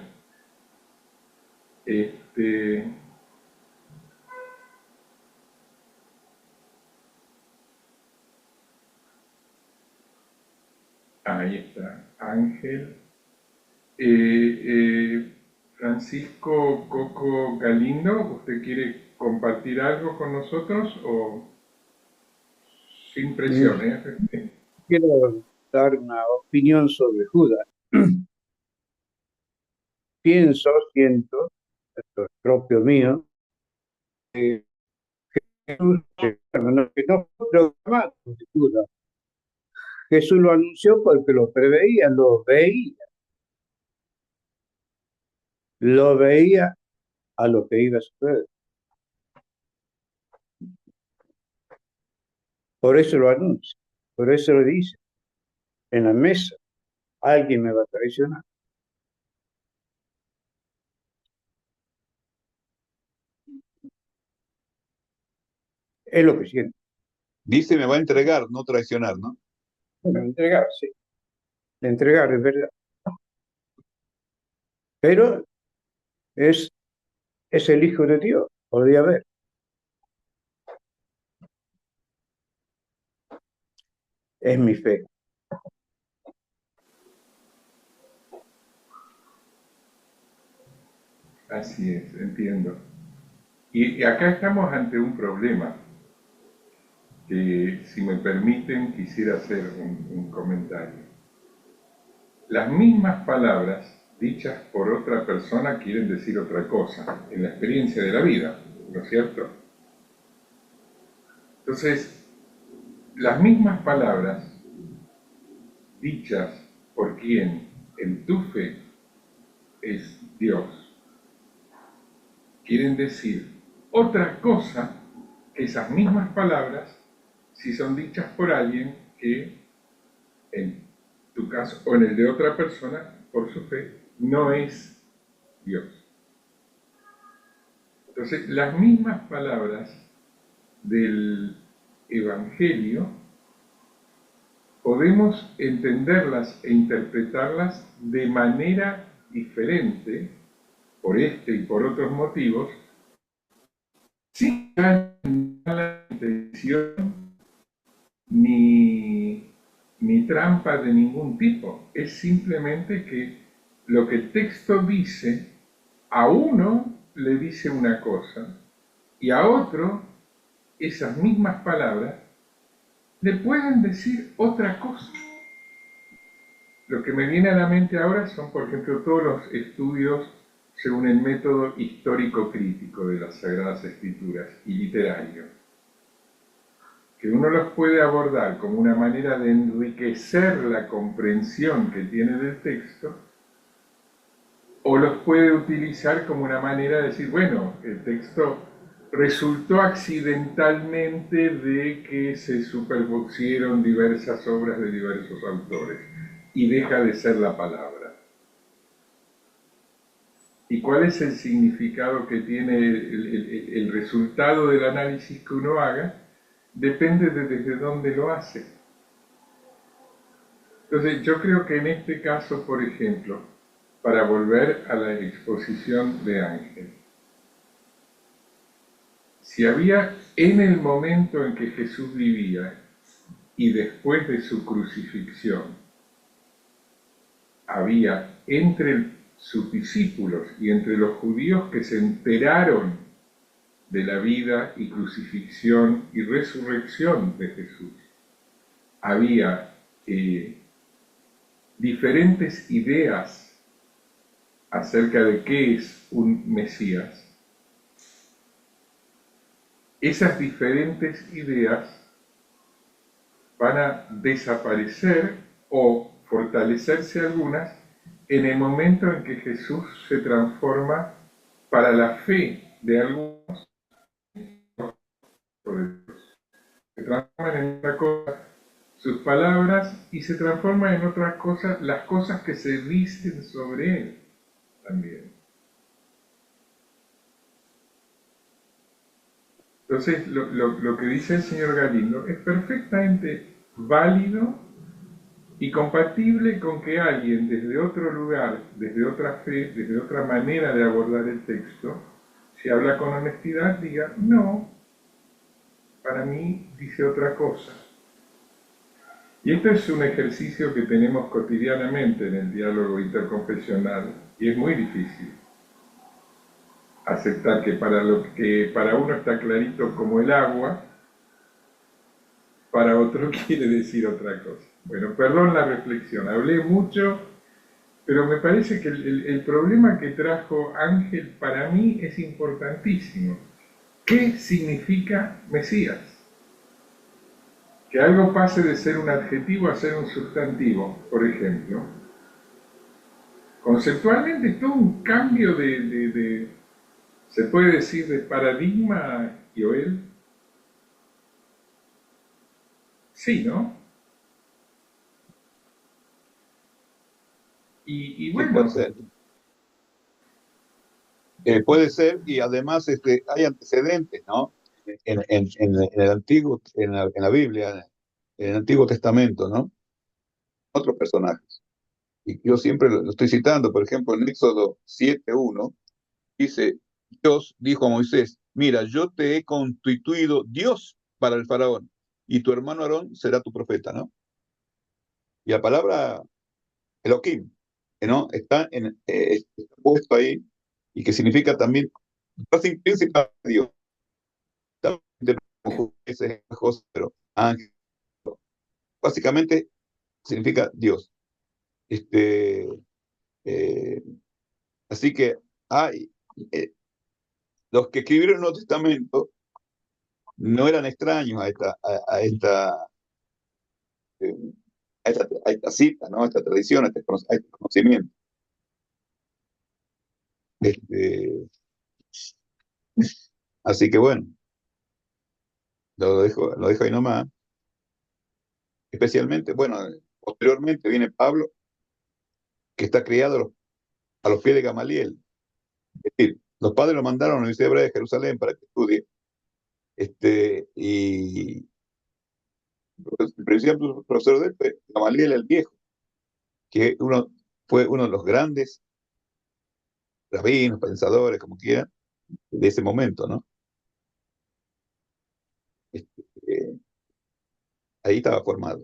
este, ahí está. Ángel. Francisco Coco Galindo, ¿usted quiere compartir algo con nosotros o sin presión, eh? Quiero dar una opinión sobre Judas. Siento, esto es propio mío, que Jesús, que no fue programado de Judas. Jesús lo anunció porque lo veía a lo que iba a suceder. Por eso lo anuncia, por eso lo dice. En la mesa, alguien me va a traicionar. Es lo que siento. Dice, me va a entregar, no traicionar, ¿no? Bueno, entregar, sí. De entregar, es verdad. Pero es el Hijo de Dios, podría haber. Es mi fe. Así es, entiendo. Y acá estamos ante un problema que, si me permiten, quisiera hacer un comentario. Las mismas palabras dichas por otra persona quieren decir otra cosa en la experiencia de la vida, ¿no es cierto? Entonces, las mismas palabras dichas por quien en tu fe es Dios quieren decir otra cosa que esas mismas palabras si son dichas por alguien que, en tu caso o en el de otra persona, por su fe, no es Dios. Entonces, las mismas palabras del Evangelio podemos entenderlas e interpretarlas de manera diferente, por este y por otros motivos, sin la intención ni trampa de ningún tipo. Es simplemente que lo que el texto dice, a uno le dice una cosa y a otro esas mismas palabras le pueden decir otra cosa. Lo que me viene a la mente ahora son, por ejemplo, todos los estudios según el método histórico-crítico de las Sagradas Escrituras y literario, que uno los puede abordar como una manera de enriquecer la comprensión que tiene del texto, o los puede utilizar como una manera de decir, bueno, el texto resultó accidentalmente de que se superpusieron diversas obras de diversos autores y deja de ser la palabra. ¿Y cuál es el significado que tiene el resultado del análisis que uno haga? Depende de desde dónde lo hace. Entonces, yo creo que en este caso, por ejemplo, para volver a la exposición de Ángel, si había en el momento en que Jesús vivía y después de su crucifixión, había entre sus discípulos y entre los judíos que se enteraron de la vida y crucifixión y resurrección de Jesús, había diferentes ideas acerca de qué es un Mesías. Esas diferentes ideas van a desaparecer o fortalecerse algunas en el momento en que Jesús se transforma para la fe de algunos, se transforman en otra cosa sus palabras y se transforman en otra cosa las cosas que se dicen sobre él también. Entonces, lo que dice el señor Galindo es perfectamente válido y compatible con que alguien desde otro lugar, desde otra fe, desde otra manera de abordar el texto, si habla con honestidad, diga, no, para mí dice otra cosa. Y esto es un ejercicio que tenemos cotidianamente en el diálogo interconfesional y es muy difícil aceptar que para lo que para uno está clarito como el agua, para otro quiere decir otra cosa. Bueno, perdón la reflexión, hablé mucho, pero me parece que el problema que trajo Ángel para mí es importantísimo. ¿Qué significa Mesías? Que algo pase de ser un adjetivo a ser un sustantivo, por ejemplo. Conceptualmente es todo un cambio se puede decir, de paradigma, Joel. Sí, ¿no? Y Sí, bueno, puede ser. Puede ser, y además hay antecedentes, ¿no? En el Antiguo, en la Biblia, en el Antiguo Testamento, ¿no? Otros personajes. Y yo siempre lo estoy citando, por ejemplo, en Éxodo 7:1, dice, Dios dijo a Moisés, mira, yo te he constituido Dios para el faraón, y tu hermano Aarón será tu profeta, ¿no? Y la palabra Elohim, ¿no? Está puesto ahí, y que significa también, principal Dios, también jueces, pero ángel, básicamente significa Dios. Este, eh, así que hay, los que escribieron el Nuevo Testamento no eran extraños eh, a esta cita, ¿no? A esta tradición, a este conocimiento. Este, así que bueno, lo dejo ahí nomás. Especialmente, bueno, posteriormente viene Pablo, que está criado a los pies de Gamaliel. Es decir, los padres lo mandaron a la Universidad Hebrea de Jerusalén para que estudie. Y el principal profesor de él fue Gamaliel el Viejo, que fue uno de los grandes rabinos, pensadores, como quieran, de ese momento, ¿no? Eh, ahí estaba formado.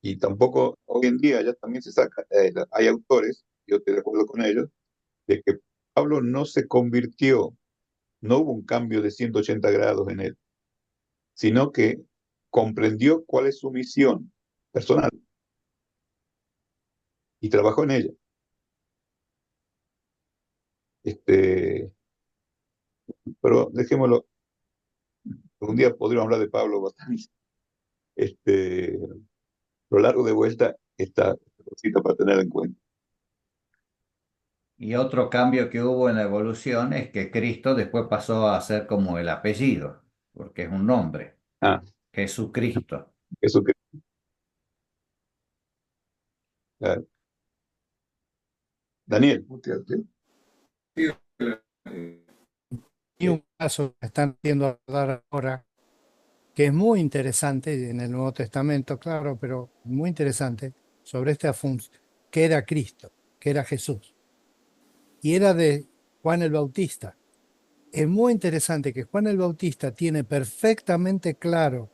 Y tampoco hoy en día ya también se saca, hay autores, yo estoy de acuerdo con ellos, de que Pablo no se convirtió, no hubo un cambio de 180 grados en él, sino que comprendió cuál es su misión personal y trabajó en ella. Pero dejémoslo, un día podríamos hablar de Pablo bastante. Lo largo de vuelta esta cosita para tener en cuenta. Y otro cambio que hubo en la evolución es que Cristo después pasó a ser como el apellido, porque es un nombre, Ah, Jesucristo. eso que, claro. Daniel, Y un caso que están haciendo dar ahora, que es muy interesante en el Nuevo Testamento, claro, pero muy interesante sobre que era Cristo, que era Jesús, y era de Juan el Bautista. Es muy interesante que Juan el Bautista tiene perfectamente claro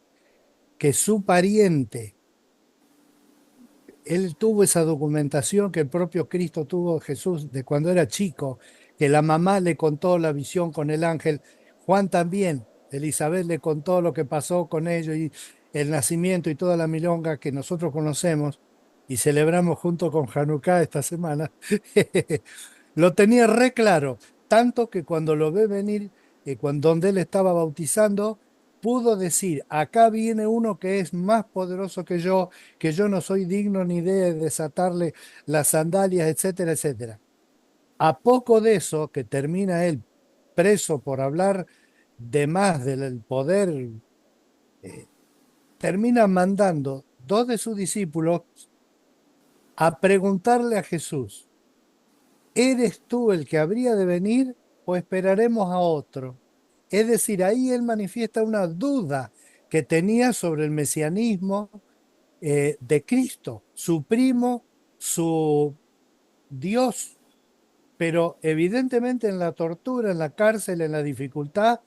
que su pariente, él tuvo esa documentación que el propio Cristo tuvo, Jesús, de cuando era chico, que la mamá le contó la visión con el ángel, Juan también, Elizabeth le contó lo que pasó con ellos y el nacimiento y toda la milonga que nosotros conocemos y celebramos junto con Hanukkah esta semana. Lo tenía re claro, tanto que cuando lo ve venir, donde él estaba bautizando, pudo decir, acá viene uno que es más poderoso que yo no soy digno ni de desatarle las sandalias, etcétera, etcétera. A poco de eso, que termina él preso por hablar de más del poder, eh, termina mandando dos de sus discípulos a preguntarle a Jesús, ¿eres tú el que habría de venir o esperaremos a otro? Es decir, ahí él manifiesta una duda que tenía sobre el mesianismo de Cristo, su primo, su Dios, pero evidentemente en la tortura, en la cárcel, en la dificultad,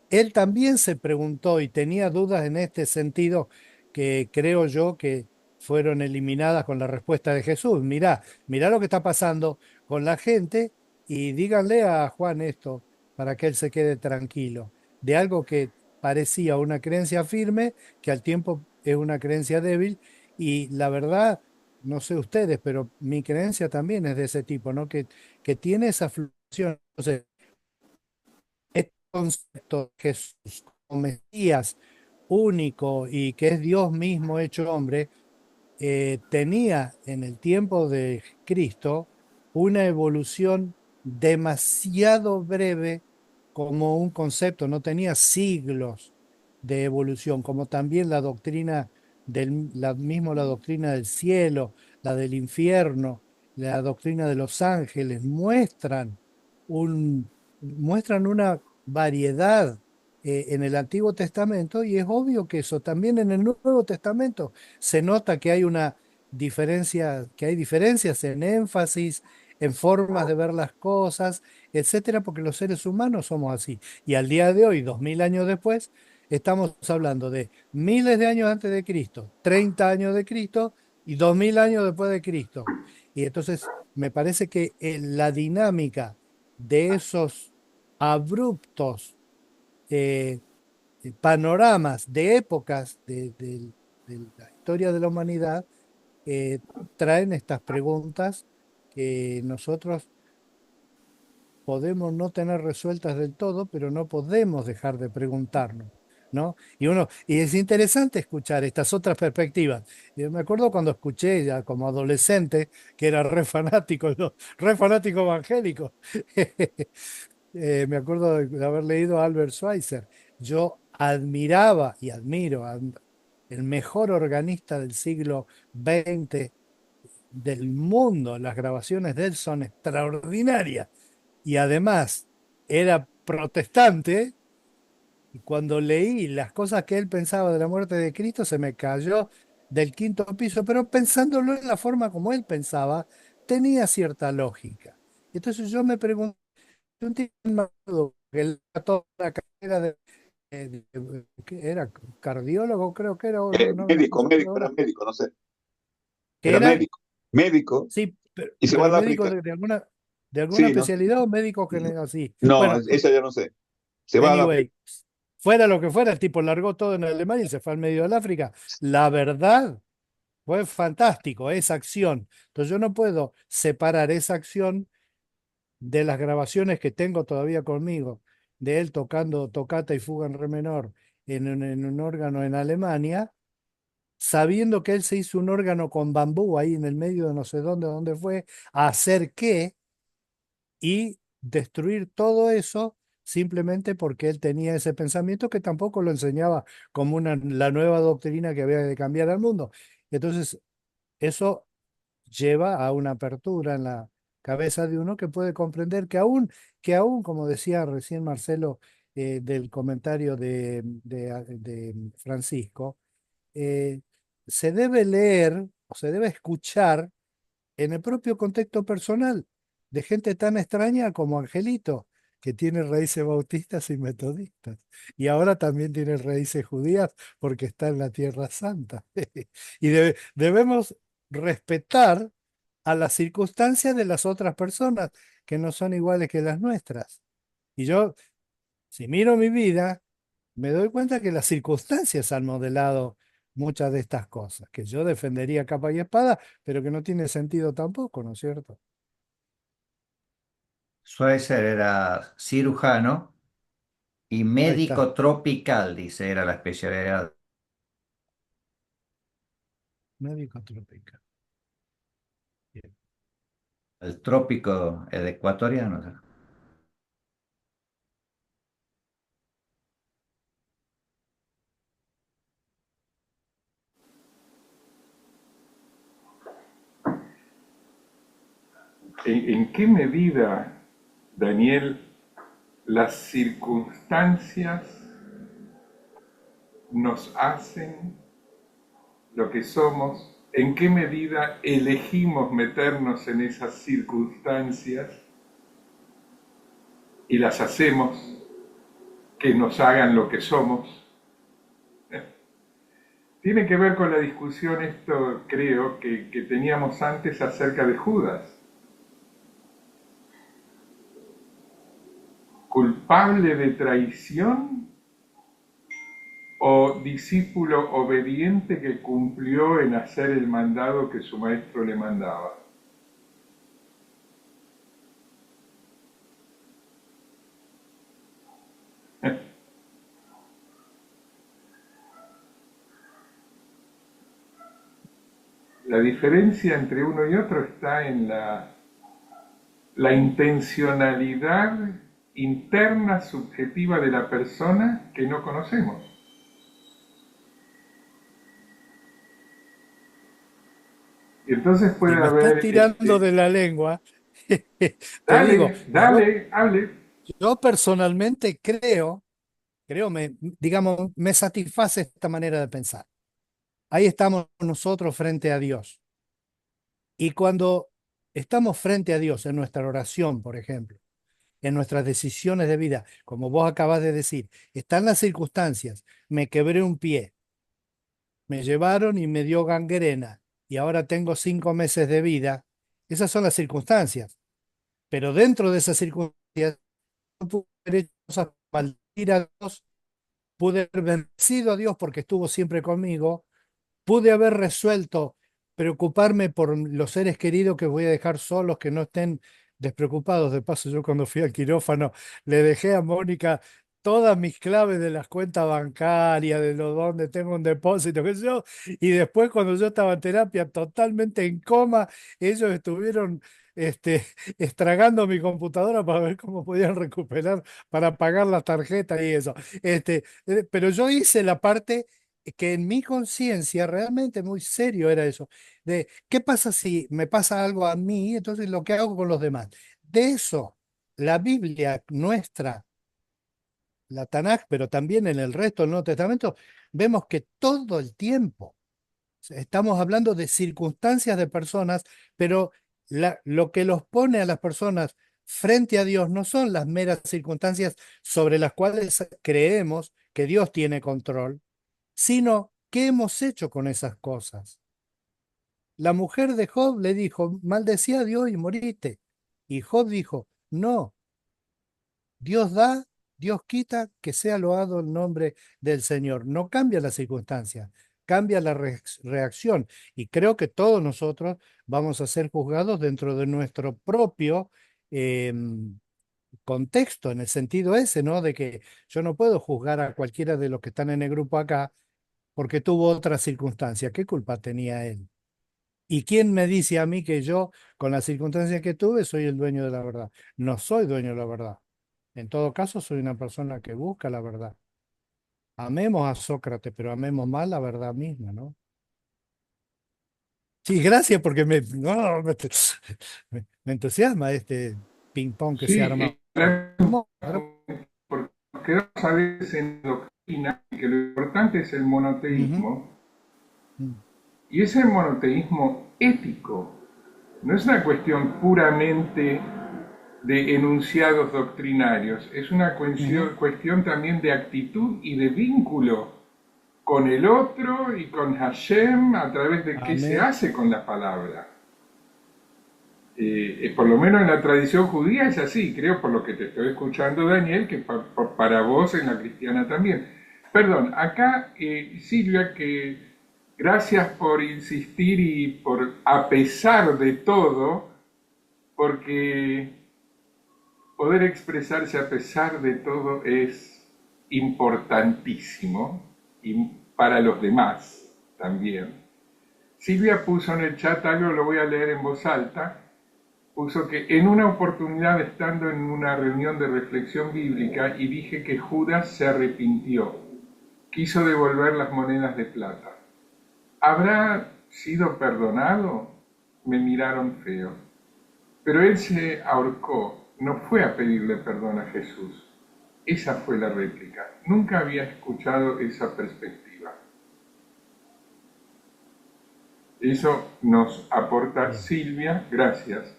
él también se preguntó y tenía dudas en este sentido que creo yo que fueron eliminadas con la respuesta de Jesús. Mirá lo que está pasando con la gente y díganle a Juan esto para que él se quede tranquilo, de algo que parecía una creencia firme, que al tiempo es una creencia débil y la verdad, no sé ustedes, pero mi creencia también es de ese tipo, ¿no? Que tiene esa fluctuación. Entonces, este concepto de Jesús como Mesías único y que es Dios mismo hecho hombre, tenía en el tiempo de Cristo una evolución demasiado breve como un concepto, no tenía siglos de evolución, como también la doctrina la doctrina del cielo, la del infierno, la doctrina de los ángeles, un, muestran una variedad en el Antiguo Testamento y es obvio que eso también en el Nuevo Testamento se nota que hay una diferencia, que hay diferencias en énfasis, en formas de ver las cosas, etcétera, porque los seres humanos somos así. Y al día de hoy, 2000 años después, estamos hablando de miles de años antes de Cristo, 30 años de Cristo y 2000 años después de Cristo. Y entonces me parece que la dinámica de esos abruptos eh, panoramas de épocas de la historia de la humanidad eh, traen estas preguntas que nosotros podemos no tener resueltas del todo, pero no podemos dejar de preguntarnos, ¿no? Y es interesante escuchar estas otras perspectivas. Yo me acuerdo cuando escuché ya como adolescente, que era re fanático, ¿no? Re fanático evangélico. Me acuerdo de haber leído a Albert Schweitzer. Yo admiraba y admiro el mejor organista del siglo XX del mundo. Las grabaciones de él son extraordinarias. Y además era protestante. Y cuando leí las cosas que él pensaba de la muerte de Cristo, se me cayó del quinto piso. Pero pensándolo en la forma como él pensaba, tenía cierta lógica. Entonces yo me pregunté un tipo maduro que él toda la carrera ¿qué era? Cardiólogo, creo que era, o no, una Médico, cosa por médico, era ahora. médico, no sé. ¿Qué Era era? médico, médico, Sí, y se va pero al médico África. de alguna Sí, ¿no? especialidad o médico general, así. No, Bueno, esa ya no sé. Se va al África. anyway, fuera lo que fuera, el tipo largó todo en Alemania y se fue al medio del África. La verdad, fue fantástico esa acción. Entonces yo no puedo separar esa acción de las grabaciones que tengo todavía conmigo, de él tocando tocata y fuga en re menor en un órgano en Alemania, sabiendo que él se hizo un órgano con bambú ahí en el medio de no sé dónde fue, a hacer qué y destruir todo eso simplemente porque él tenía ese pensamiento que tampoco lo enseñaba como la nueva doctrina que había de cambiar al mundo. Entonces, eso lleva a una apertura en la cabeza de uno que puede comprender que aún, como decía recién Marcelo, del comentario de Francisco, eh, se debe leer o se debe escuchar en el propio contexto personal de gente tan extraña como Angelito, que tiene raíces bautistas y metodistas. Y ahora también tiene raíces judías porque está en la Tierra Santa. Y debemos respetar a las circunstancias de las otras personas que no son iguales que las nuestras. Y yo, si miro mi vida, me doy cuenta que las circunstancias han modelado muchas de estas cosas, que yo defendería capa y espada, pero que no tiene sentido tampoco, ¿no es cierto? Schweitzer era cirujano y Ahí está, médico tropical, dice, era la especialidad. médico tropical. Bien. El trópico el ecuatoriano. ¿En qué medida, Daniel, las circunstancias nos hacen lo que somos? ¿En qué medida elegimos meternos en esas circunstancias y las hacemos que nos hagan lo que somos? Tiene que ver con la discusión esto, creo, que teníamos antes acerca de Judas. ¿Culpable de traición o discípulo obediente que cumplió en hacer el mandado que su maestro le mandaba? La diferencia entre uno y otro está en la intencionalidad interna subjetiva de la persona que no conocemos. Y entonces Si puede me estás haber, tirando de la lengua, te digo, dale, dale, hable. yo personalmente digamos, me satisface esta manera de pensar. Ahí estamos nosotros frente a Dios. Y cuando estamos frente a Dios en nuestra oración, por ejemplo, en nuestras decisiones de vida, como vos acabas de decir, están las circunstancias, me quebré un pie, me llevaron y me dio gangrena y ahora tengo 5 meses de vida, esas son las circunstancias, pero dentro de esas circunstancias no pude haber hecho cosas para maldecir a Dios, pude haber bendecido a Dios porque estuvo siempre conmigo, pude haber resuelto preocuparme por los seres queridos que voy a dejar solos, que no estén despreocupados. De paso, yo cuando fui al quirófano le dejé a Mónica todas mis claves de las cuentas bancarias, de lo donde tengo un depósito, qué sé yo, y después cuando yo estaba en terapia totalmente en coma, ellos estuvieron estragando mi computadora para ver cómo podían recuperar, para pagar las tarjetas y eso. Pero yo hice la parte que en mi conciencia realmente muy serio era eso, de qué pasa si me pasa algo a mí, entonces lo que hago con los demás. De eso, la Biblia nuestra, la Tanaj, pero también en el resto del Nuevo Testamento, vemos que todo el tiempo estamos hablando de circunstancias de personas, pero lo que los pone a las personas frente a Dios no son las meras circunstancias sobre las cuales creemos que Dios tiene control, sino qué hemos hecho con esas cosas. La mujer de Job le dijo, maldecía a Dios y moriste. Y Job dijo, no, Dios da, Dios quita, que sea loado el nombre del Señor. No cambia la circunstancia, cambia la reacción. Y creo que todos nosotros vamos a ser juzgados dentro de nuestro propio contexto, en el sentido ese, ¿no? De que yo no puedo juzgar a cualquiera de los que están en el grupo acá porque tuvo otra circunstancia. ¿Qué culpa tenía él? ¿Y quién me dice a mí que yo, con las circunstancias que tuve, soy el dueño de la verdad? No soy dueño de la verdad. En todo caso, soy una persona que busca la verdad. Amemos a Sócrates, pero amemos más la verdad misma, ¿no? Sí, gracias porque no, me entusiasma este ping-pong que se Sí, arma. gracias ¿Cómo? porque nos quedamos a veces en doctrina, que lo importante es el Ujú. monoteísmo, Mm. y ese monoteísmo ético. No es una cuestión puramente de enunciados doctrinarios, es una Ujú. cuestión también de actitud y de vínculo con el otro y con Hashem a través de qué se Amén. hace con la palabra. Por lo menos en la tradición judía es así, creo por lo que te estoy escuchando, Daniel, que para vos en la cristiana también. Perdón, acá Silvia, que gracias por insistir y por a pesar de todo, porque poder expresarse a pesar de todo es importantísimo y para los demás también. Silvia puso en el chat algo, lo voy a leer en voz alta, puso que en una oportunidad estando en una reunión de reflexión bíblica y dije que Judas se arrepintió, quiso devolver las monedas de plata. ¿Habrá sido perdonado? Me miraron feo. Pero él se ahorcó, no fue a pedirle perdón a Jesús. Esa fue la réplica. Nunca había escuchado esa perspectiva. Eso nos aporta Bien. Silvia, gracias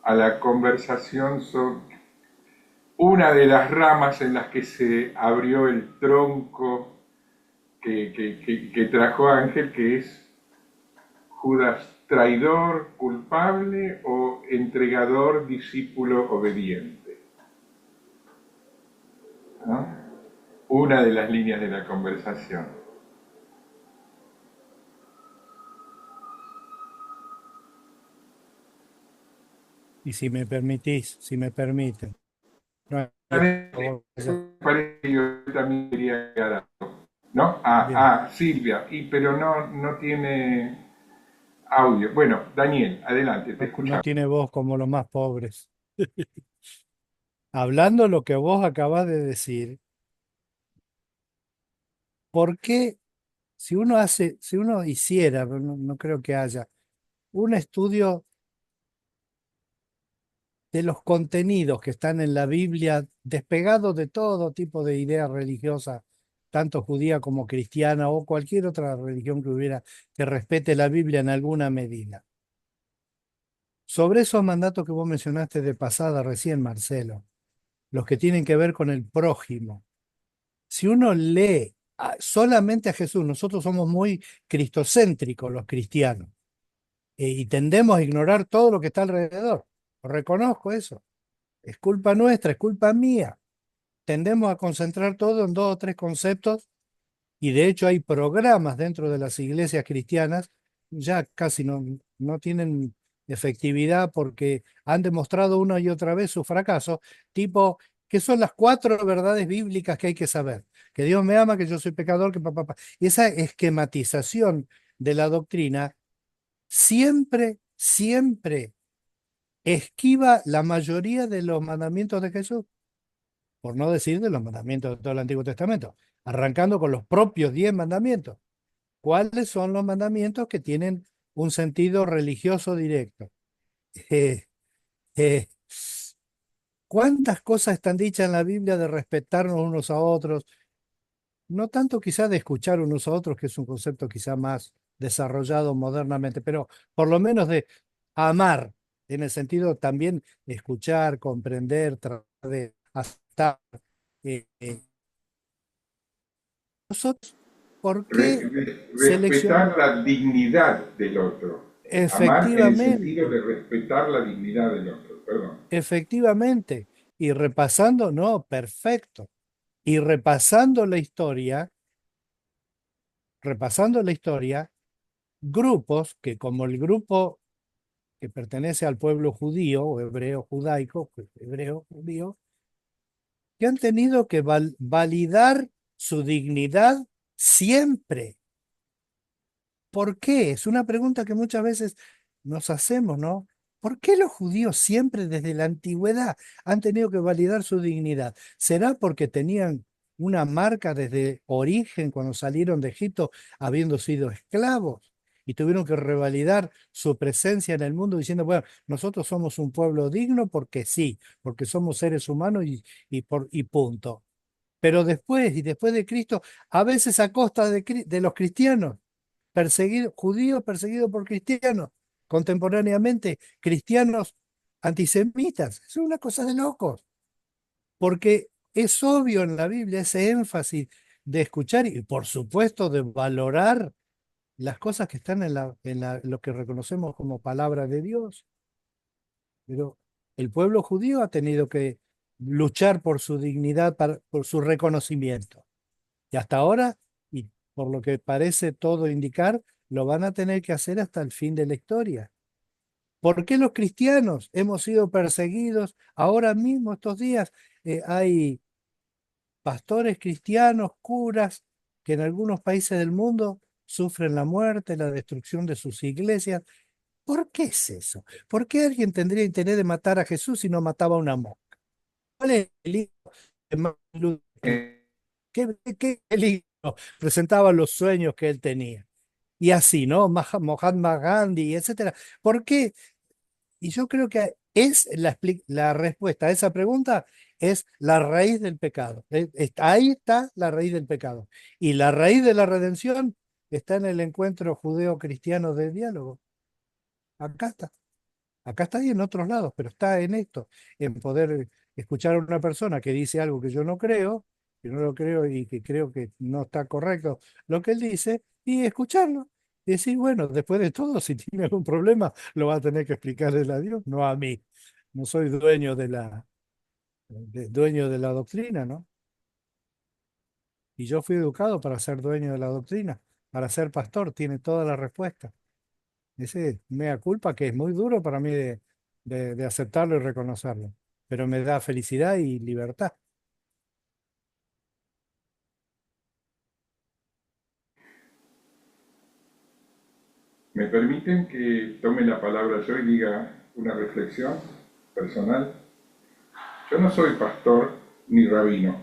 a la conversación sobre una de las ramas en las que se abrió el tronco que trajo Ángel, que es Judas traidor, culpable o entregador, discípulo obediente, ¿no? Una de las líneas de la conversación. Y si me permitís, si me permiten, no hay otro- Parece que yo también quería agregar algo, ¿no? Bien, Silvia, pero no tiene audio. Bueno, Daniel, adelante, te no escuchamos. tiene voz como los más pobres. Hablando lo que vos acabas de decir, ¿por qué si uno hiciera, pero no creo que haya, un estudio de los contenidos que están en la Biblia, despegados de todo tipo de idea religiosa, tanto judía como cristiana o cualquier otra religión que hubiera que respete la Biblia en alguna medida? Sobre esos mandatos que vos mencionaste de pasada recién, Marcelo, los que tienen que ver con el prójimo, si uno lee solamente a Jesús, nosotros somos muy cristocéntricos los cristianos, y tendemos a ignorar todo lo que está alrededor. Reconozco eso. Es culpa nuestra, es culpa mía. Tendemos a concentrar todo en dos o tres conceptos, y de hecho hay programas dentro de las iglesias cristianas, ya casi no tienen efectividad porque han demostrado una y otra vez su fracaso, tipo, que son las 4 verdades bíblicas que hay que saber: que Dios me ama, que yo soy pecador, que papá. Y esa esquematización de la doctrina siempre esquiva la mayoría de los mandamientos de Jesús, por no decir de los mandamientos de todo el Antiguo Testamento, arrancando con los propios 10 mandamientos. ¿Cuáles son los mandamientos que tienen un sentido religioso directo? Eh, eh, ¿Cuántas cosas están dichas en la Biblia de respetarnos unos a otros? No tanto quizá de escuchar unos a otros, que es un concepto quizá más desarrollado modernamente, pero por lo menos de amar, en el sentido también de escuchar, comprender, tratar de aceptar. eh, eh, Nosotros, ¿por qué Respetar seleccionar? la dignidad del otro. Amar en el sentido Efectivamente, de respetar la dignidad del otro, perdón. efectivamente. Y repasando, no, perfecto. Y repasando la historia, grupos que, como el grupo que pertenece al pueblo judío o hebreo judaico, hebreo judío, que han tenido que validar su dignidad siempre. ¿Por qué? Es una pregunta que muchas veces nos hacemos, ¿no? ¿Por qué los judíos siempre desde la antigüedad han tenido que validar su dignidad? ¿Será porque tenían una marca desde origen cuando salieron de Egipto habiendo sido esclavos y tuvieron que revalidar su presencia en el mundo diciendo, bueno, nosotros somos un pueblo digno porque sí, porque somos seres humanos y punto? pero después y después de Cristo, a veces a costa de los cristianos, judíos perseguidos por cristianos, contemporáneamente cristianos antisemitas. Es una cosa de locos, porque es obvio en la Biblia ese énfasis de escuchar y por supuesto de valorar las cosas que están lo que reconocemos como palabra de Dios. Pero el pueblo judío ha tenido que luchar por su dignidad, por su reconocimiento. Y hasta ahora, y por lo que parece todo indicar, lo van a tener que hacer hasta el fin de la historia. ¿Por qué los cristianos hemos sido perseguidos? Ahora mismo, estos días, hay pastores cristianos, curas, que en algunos países del mundo sufren la muerte, la destrucción de sus iglesias. ¿Por qué es eso? ¿Por qué alguien tendría interés de matar a Jesús si no mataba a una mosca? ¿Cuál es el peligro de Martin Luther King? ¿Qué peligro presentaba los sueños que él tenía? Y así, ¿no? Mahatma Gandhi, etcétera. ¿Por qué? Y yo creo que la respuesta a esa pregunta es la raíz del pecado. Ahí está la raíz del pecado. Y la raíz de la redención está en el encuentro judeo-cristiano de diálogo. Acá está. Acá está y en otros lados, pero está en esto, en poder escuchar a una persona que dice algo que yo no creo, que no lo creo y que creo que no está correcto lo que él dice, y escucharlo. Y decir, bueno, después de todo, si tiene algún problema, lo va a tener que explicarle a Dios, no a mí. No soy dueño de la doctrina, ¿no? Y yo fui educado para ser dueño de la doctrina, para ser pastor, tiene toda la respuesta. Ese mea culpa que es muy duro para mí de aceptarlo y reconocerlo, pero me da felicidad y libertad. ¿Me permiten que tome la palabra yo y diga una reflexión personal? Yo no soy pastor ni rabino.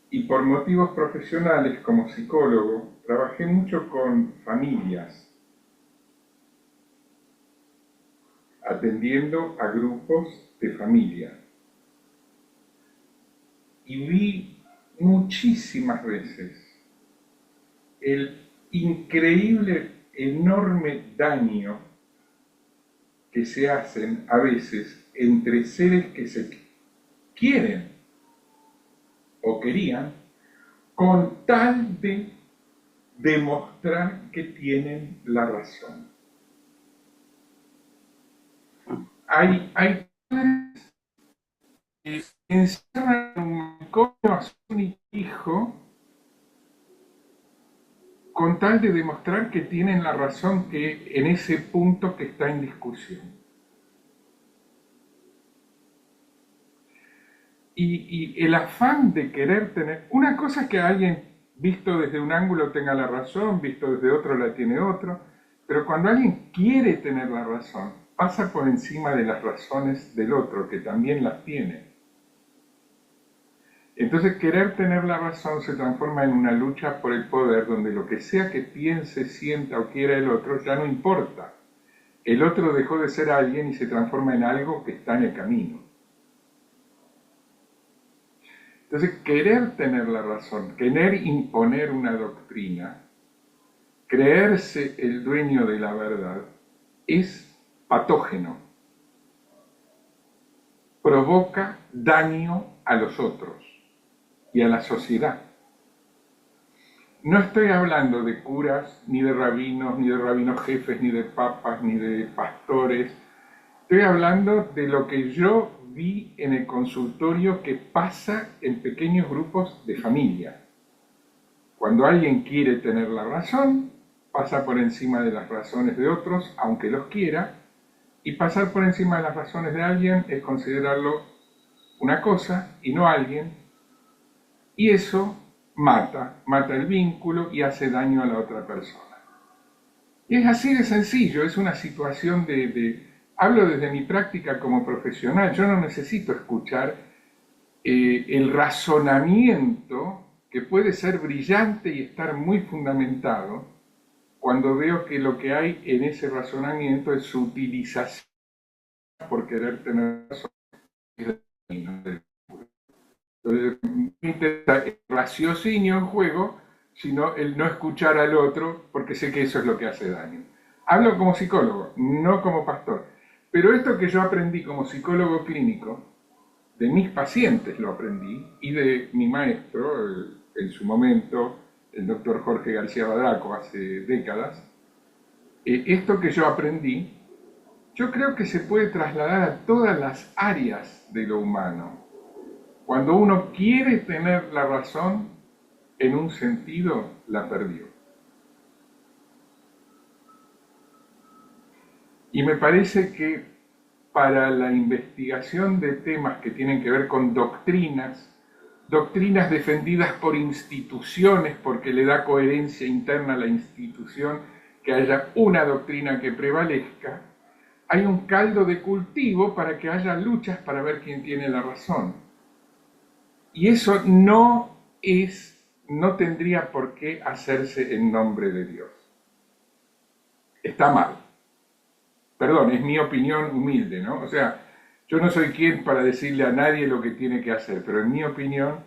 Y por motivos profesionales como psicólogo, trabajé mucho con familias, atendiendo a grupos de familia. Y vi muchísimas veces el increíble, enorme daño que se hacen a veces entre seres que se quieren o querían con tal de demostrar que tienen la razón. Hay que encierran en un manicomio a su único hijo con tal de demostrar que tienen la razón que en ese punto que está en discusión. Y el afán de querer tener... Una cosa es que alguien visto desde un ángulo tenga la razón, visto desde otro la tiene otro, pero cuando alguien quiere tener la razón, pasa por encima de las razones del otro, que también las tiene. Entonces querer tener la razón se transforma en una lucha por el poder, donde lo que sea que piense, sienta o quiera el otro ya no importa. El otro dejó de ser alguien y se transforma en algo que está en el camino. Entonces, querer tener la razón, querer imponer una doctrina, creerse el dueño de la verdad, es patógeno. Provoca daño a los otros y a la sociedad. No estoy hablando de curas, ni de rabinos jefes, ni de papas, ni de pastores. Estoy hablando de lo que yo vi en el consultorio que pasa en pequeños grupos de familia. Cuando alguien quiere tener la razón, pasa por encima de las razones de otros, aunque los quiera, y pasar por encima de las razones de alguien es considerarlo una cosa y no alguien, y eso mata el vínculo y hace daño a la otra persona. Y es así de sencillo, es una situación hablo desde mi práctica como profesional, yo no necesito escuchar el razonamiento que puede ser brillante y estar muy fundamentado cuando veo que lo que hay en ese razonamiento es su utilización por querer tener razón del vínculo. Entonces, no me interesa el raciocinio en juego, sino el no escuchar al otro, porque sé que eso es lo que hace daño. Hablo como psicólogo, no como pastor. Pero esto que yo aprendí como psicólogo clínico, de mis pacientes lo aprendí, y de mi maestro, en su momento, el doctor Jorge García Badraco, hace décadas, esto que yo aprendí, yo creo que se puede trasladar a todas las áreas de lo humano. Cuando uno quiere tener la razón, en un sentido la perdió. Y me parece que para la investigación de temas que tienen que ver con doctrinas, doctrinas defendidas por instituciones, porque le da coherencia interna a la institución que haya una doctrina que prevalezca, hay un caldo de cultivo para que haya luchas para ver quién tiene la razón. Y eso no tendría por qué hacerse en nombre de Dios. Está mal. Perdón, es mi opinión humilde, ¿no? O sea, yo no soy quien para decirle a nadie lo que tiene que hacer, pero en mi opinión,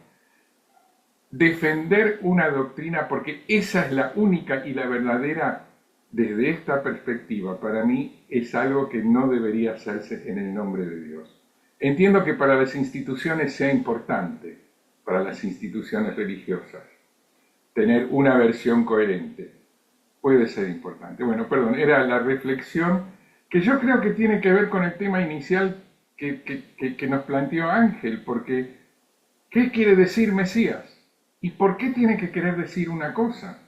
defender una doctrina, porque esa es la única y la verdadera, desde esta perspectiva, para mí es algo que no debería hacerse en el nombre de Dios. Entiendo que para las instituciones sea importante, para las instituciones religiosas, tener una versión coherente. Puede ser importante. Bueno, perdón, era la reflexión que yo creo que tiene que ver con el tema inicial que nos planteó Ángel, porque ¿qué quiere decir Mesías? ¿Y por qué tiene que querer decir una cosa?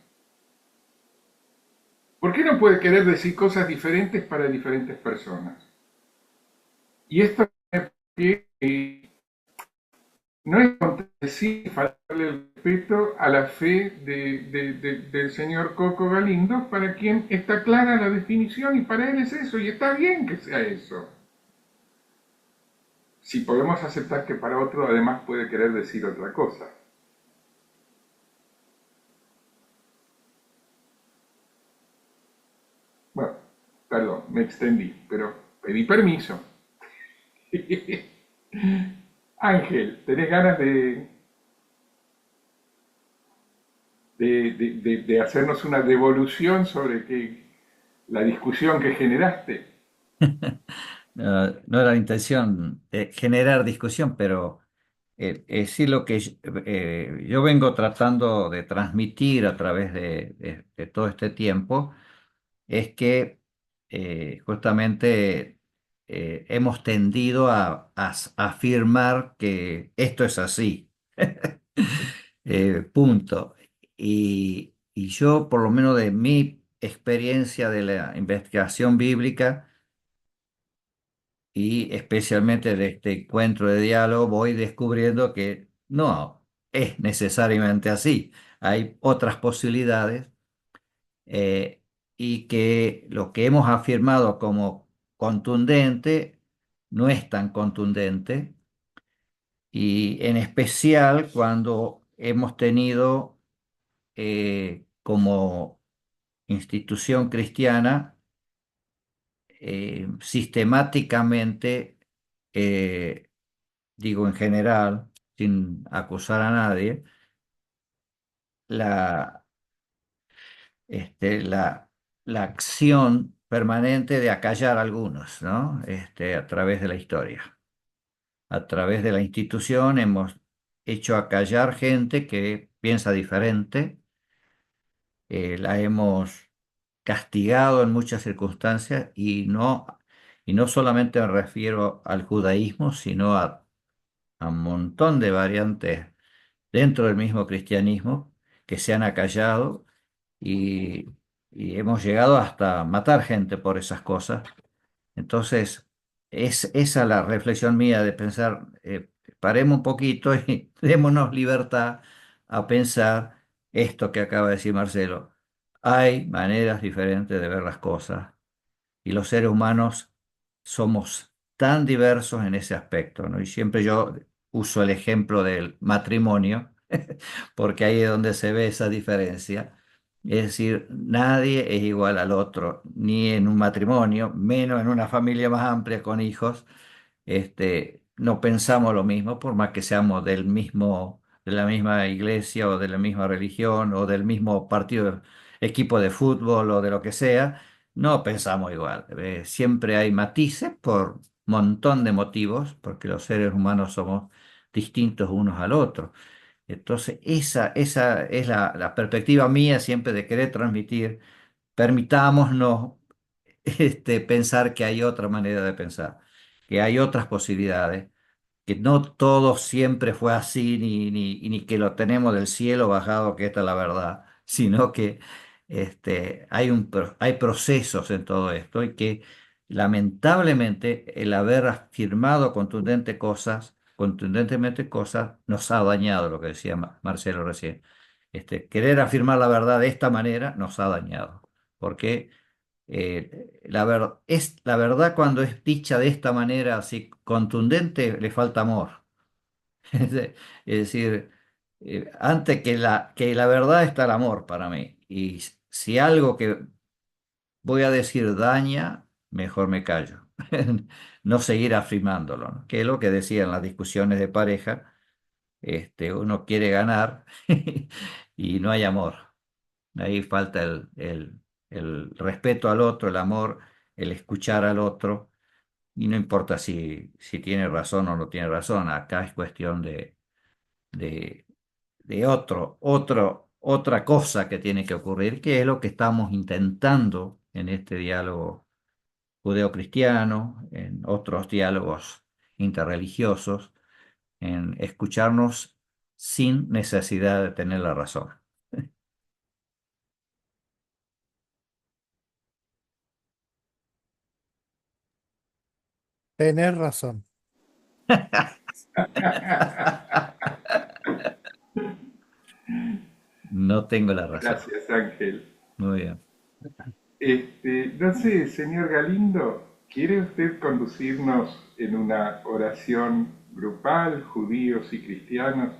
¿Por qué no puede querer decir cosas diferentes para diferentes personas? Y esto no es contradecir, faltarle el respeto a la fe del señor Coco Galindo, para quien está clara la definición y para él es eso, y está bien que sea eso. Si podemos aceptar que para otro además puede querer decir otra cosa. Bueno, perdón, me extendí, pero pedí permiso. Ángel, ¿tenés ganas de hacernos una devolución sobre la discusión que generaste? No era la intención generar discusión, pero sí lo que yo vengo tratando de transmitir a través de todo este tiempo es que justamente hemos tendido a afirmar que esto es así. Punto. Y yo, por lo menos de mi experiencia de la investigación bíblica, y especialmente de este encuentro de diálogo, voy descubriendo que no es necesariamente así. Hay otras posibilidades, eh, y que lo que hemos afirmado como contundente no es tan contundente, y en especial cuando hemos tenido como institución cristiana sistemáticamente, eh, digo en general, sin acusar a nadie, la, la, la acción permanente de acallar a algunos, ¿no? A través de la historia. A través de la institución hemos hecho acallar gente que piensa diferente, la hemos castigado en muchas circunstancias, y no solamente me refiero al judaísmo, sino a un montón de variantes dentro del mismo cristianismo que se han acallado, y, y hemos llegado hasta matar gente por esas cosas. Entonces, es esa la reflexión mía de pensar, paremos un poquito y démonos libertad a pensar esto que acaba de decir Marcelo. Hay maneras diferentes de ver las cosas, y los seres humanos somos tan diversos en ese aspecto, ¿no? Y siempre yo uso el ejemplo del matrimonio, porque ahí es donde se ve esa diferencia. Es decir, nadie es igual al otro, ni en un matrimonio, menos en una familia más amplia con hijos. no pensamos lo mismo, por más que seamos de la misma iglesia o de la misma religión o del mismo partido, equipo de fútbol o de lo que sea, no pensamos igual. Siempre hay matices por montón de motivos, porque los seres humanos somos distintos unos al otro. Entonces, esa es la perspectiva mía siempre de querer transmitir. Permitámonos pensar que hay otra manera de pensar, que hay otras posibilidades, que no todo siempre fue así, ni que lo tenemos del cielo bajado, que esta es la verdad, sino que hay procesos en todo esto y que lamentablemente el haber afirmado contundentemente cosas, nos ha dañado, lo que decía Marcelo recién. Querer afirmar la verdad de esta manera nos ha dañado, porque la verdad cuando es dicha de esta manera así contundente, le falta amor. Es decir, antes que la verdad está el amor para mí. Y si algo que voy a decir daña, mejor me callo. No seguir afirmándolo, ¿no? Que es lo que decía en las discusiones de pareja, uno quiere ganar y no hay amor. Ahí falta el respeto al otro, el amor, el escuchar al otro, y no importa si tiene razón o no tiene razón, acá es cuestión de, de otra cosa que tiene que ocurrir, que es lo que estamos intentando en este diálogo judeocristiano, en otros diálogos interreligiosos, en escucharnos sin necesidad de tener la razón. Tenés razón. No tengo la razón. Gracias, Ángel. Muy bien. No sé, señor Galindo, ¿quiere usted conducirnos en una oración grupal, judíos y cristianos,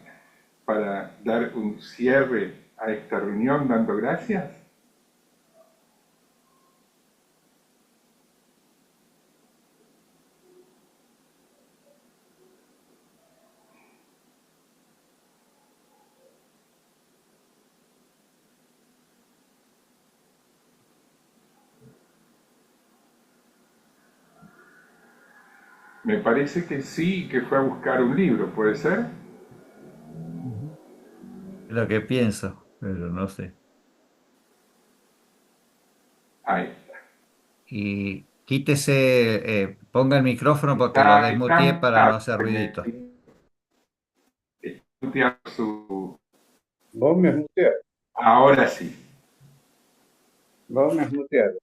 para dar un cierre a esta reunión dando gracias? Me parece que sí, que fue a buscar un libro, ¿puede ser? Ujú. Es lo que pienso, pero no sé. Ahí Y quítese, ponga el micrófono porque lo está desmuteé para no mutado, hacer ruidito. está muteado su... Vos me has muteado, Ahora sí. vos me has muteado.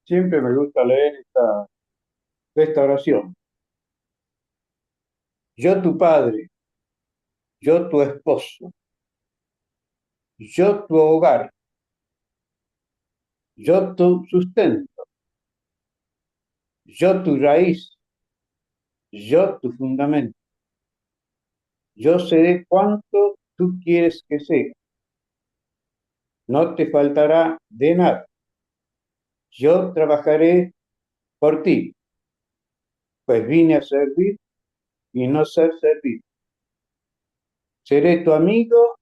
Siempre me gusta leer esta oración. Yo tu padre, yo tu esposo, yo tu hogar, yo tu sustento, yo tu raíz, yo tu fundamento. Yo seré cuanto tú quieres que sea. No te faltará de nada. Yo trabajaré por ti, pues vine a servir y no ser servido. Seré tu amigo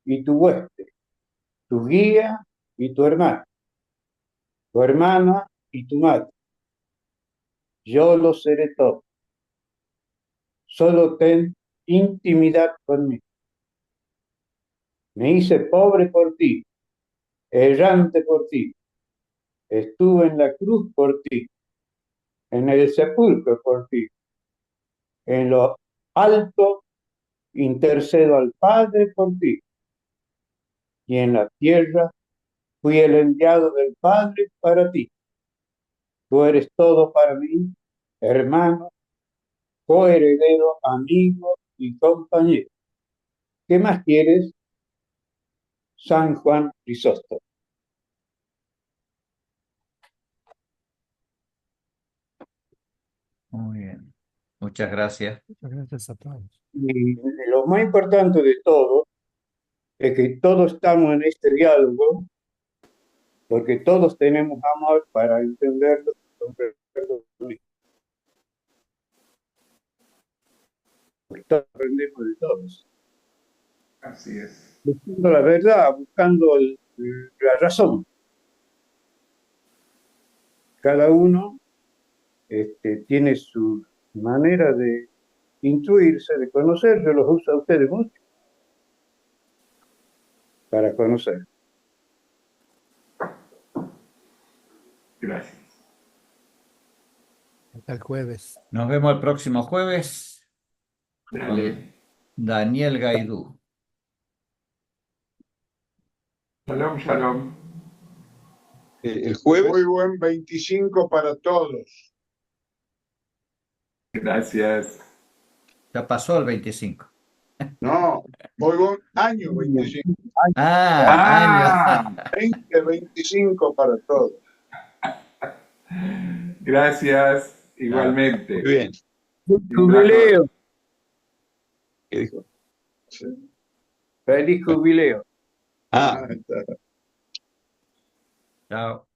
y tu huésped, tu guía y tu hermano, tu hermana y tu madre. Yo lo seré todo. Solo ten intimidad conmigo. Me hice pobre por ti, errante por ti. Estuve en la cruz por ti, en el sepulcro por ti. En lo alto intercedo al Padre por ti. Y en la tierra fui el enviado del Padre para ti. Tú eres todo para mí, hermano, coheredero, amigo y compañero. ¿Qué más quieres, San Juan Crisóstomo? Muy bien. Muchas gracias. Muchas gracias a todos. Y lo más importante de todo es que todos estamos en este diálogo porque todos tenemos amor para entenderlo, Aprendemos de todos. Así es. Buscando la verdad, buscando la razón. Cada uno tiene su manera de instruirse, de conocer. Yo los uso a ustedes mucho para conocer. Gracias. Hasta el jueves. Nos vemos el próximo jueves Dale. con Daniel Gaidú. Shalom, shalom. El jueves. Muy buen 25 para todos. Gracias. Ya pasó el 25. No, muy buen año 25. Año. 2025 para todos. Gracias. Igualmente. Muy bien. Jubileo. ¿Qué dijo? Feliz jubileo. Ah, está. Chao.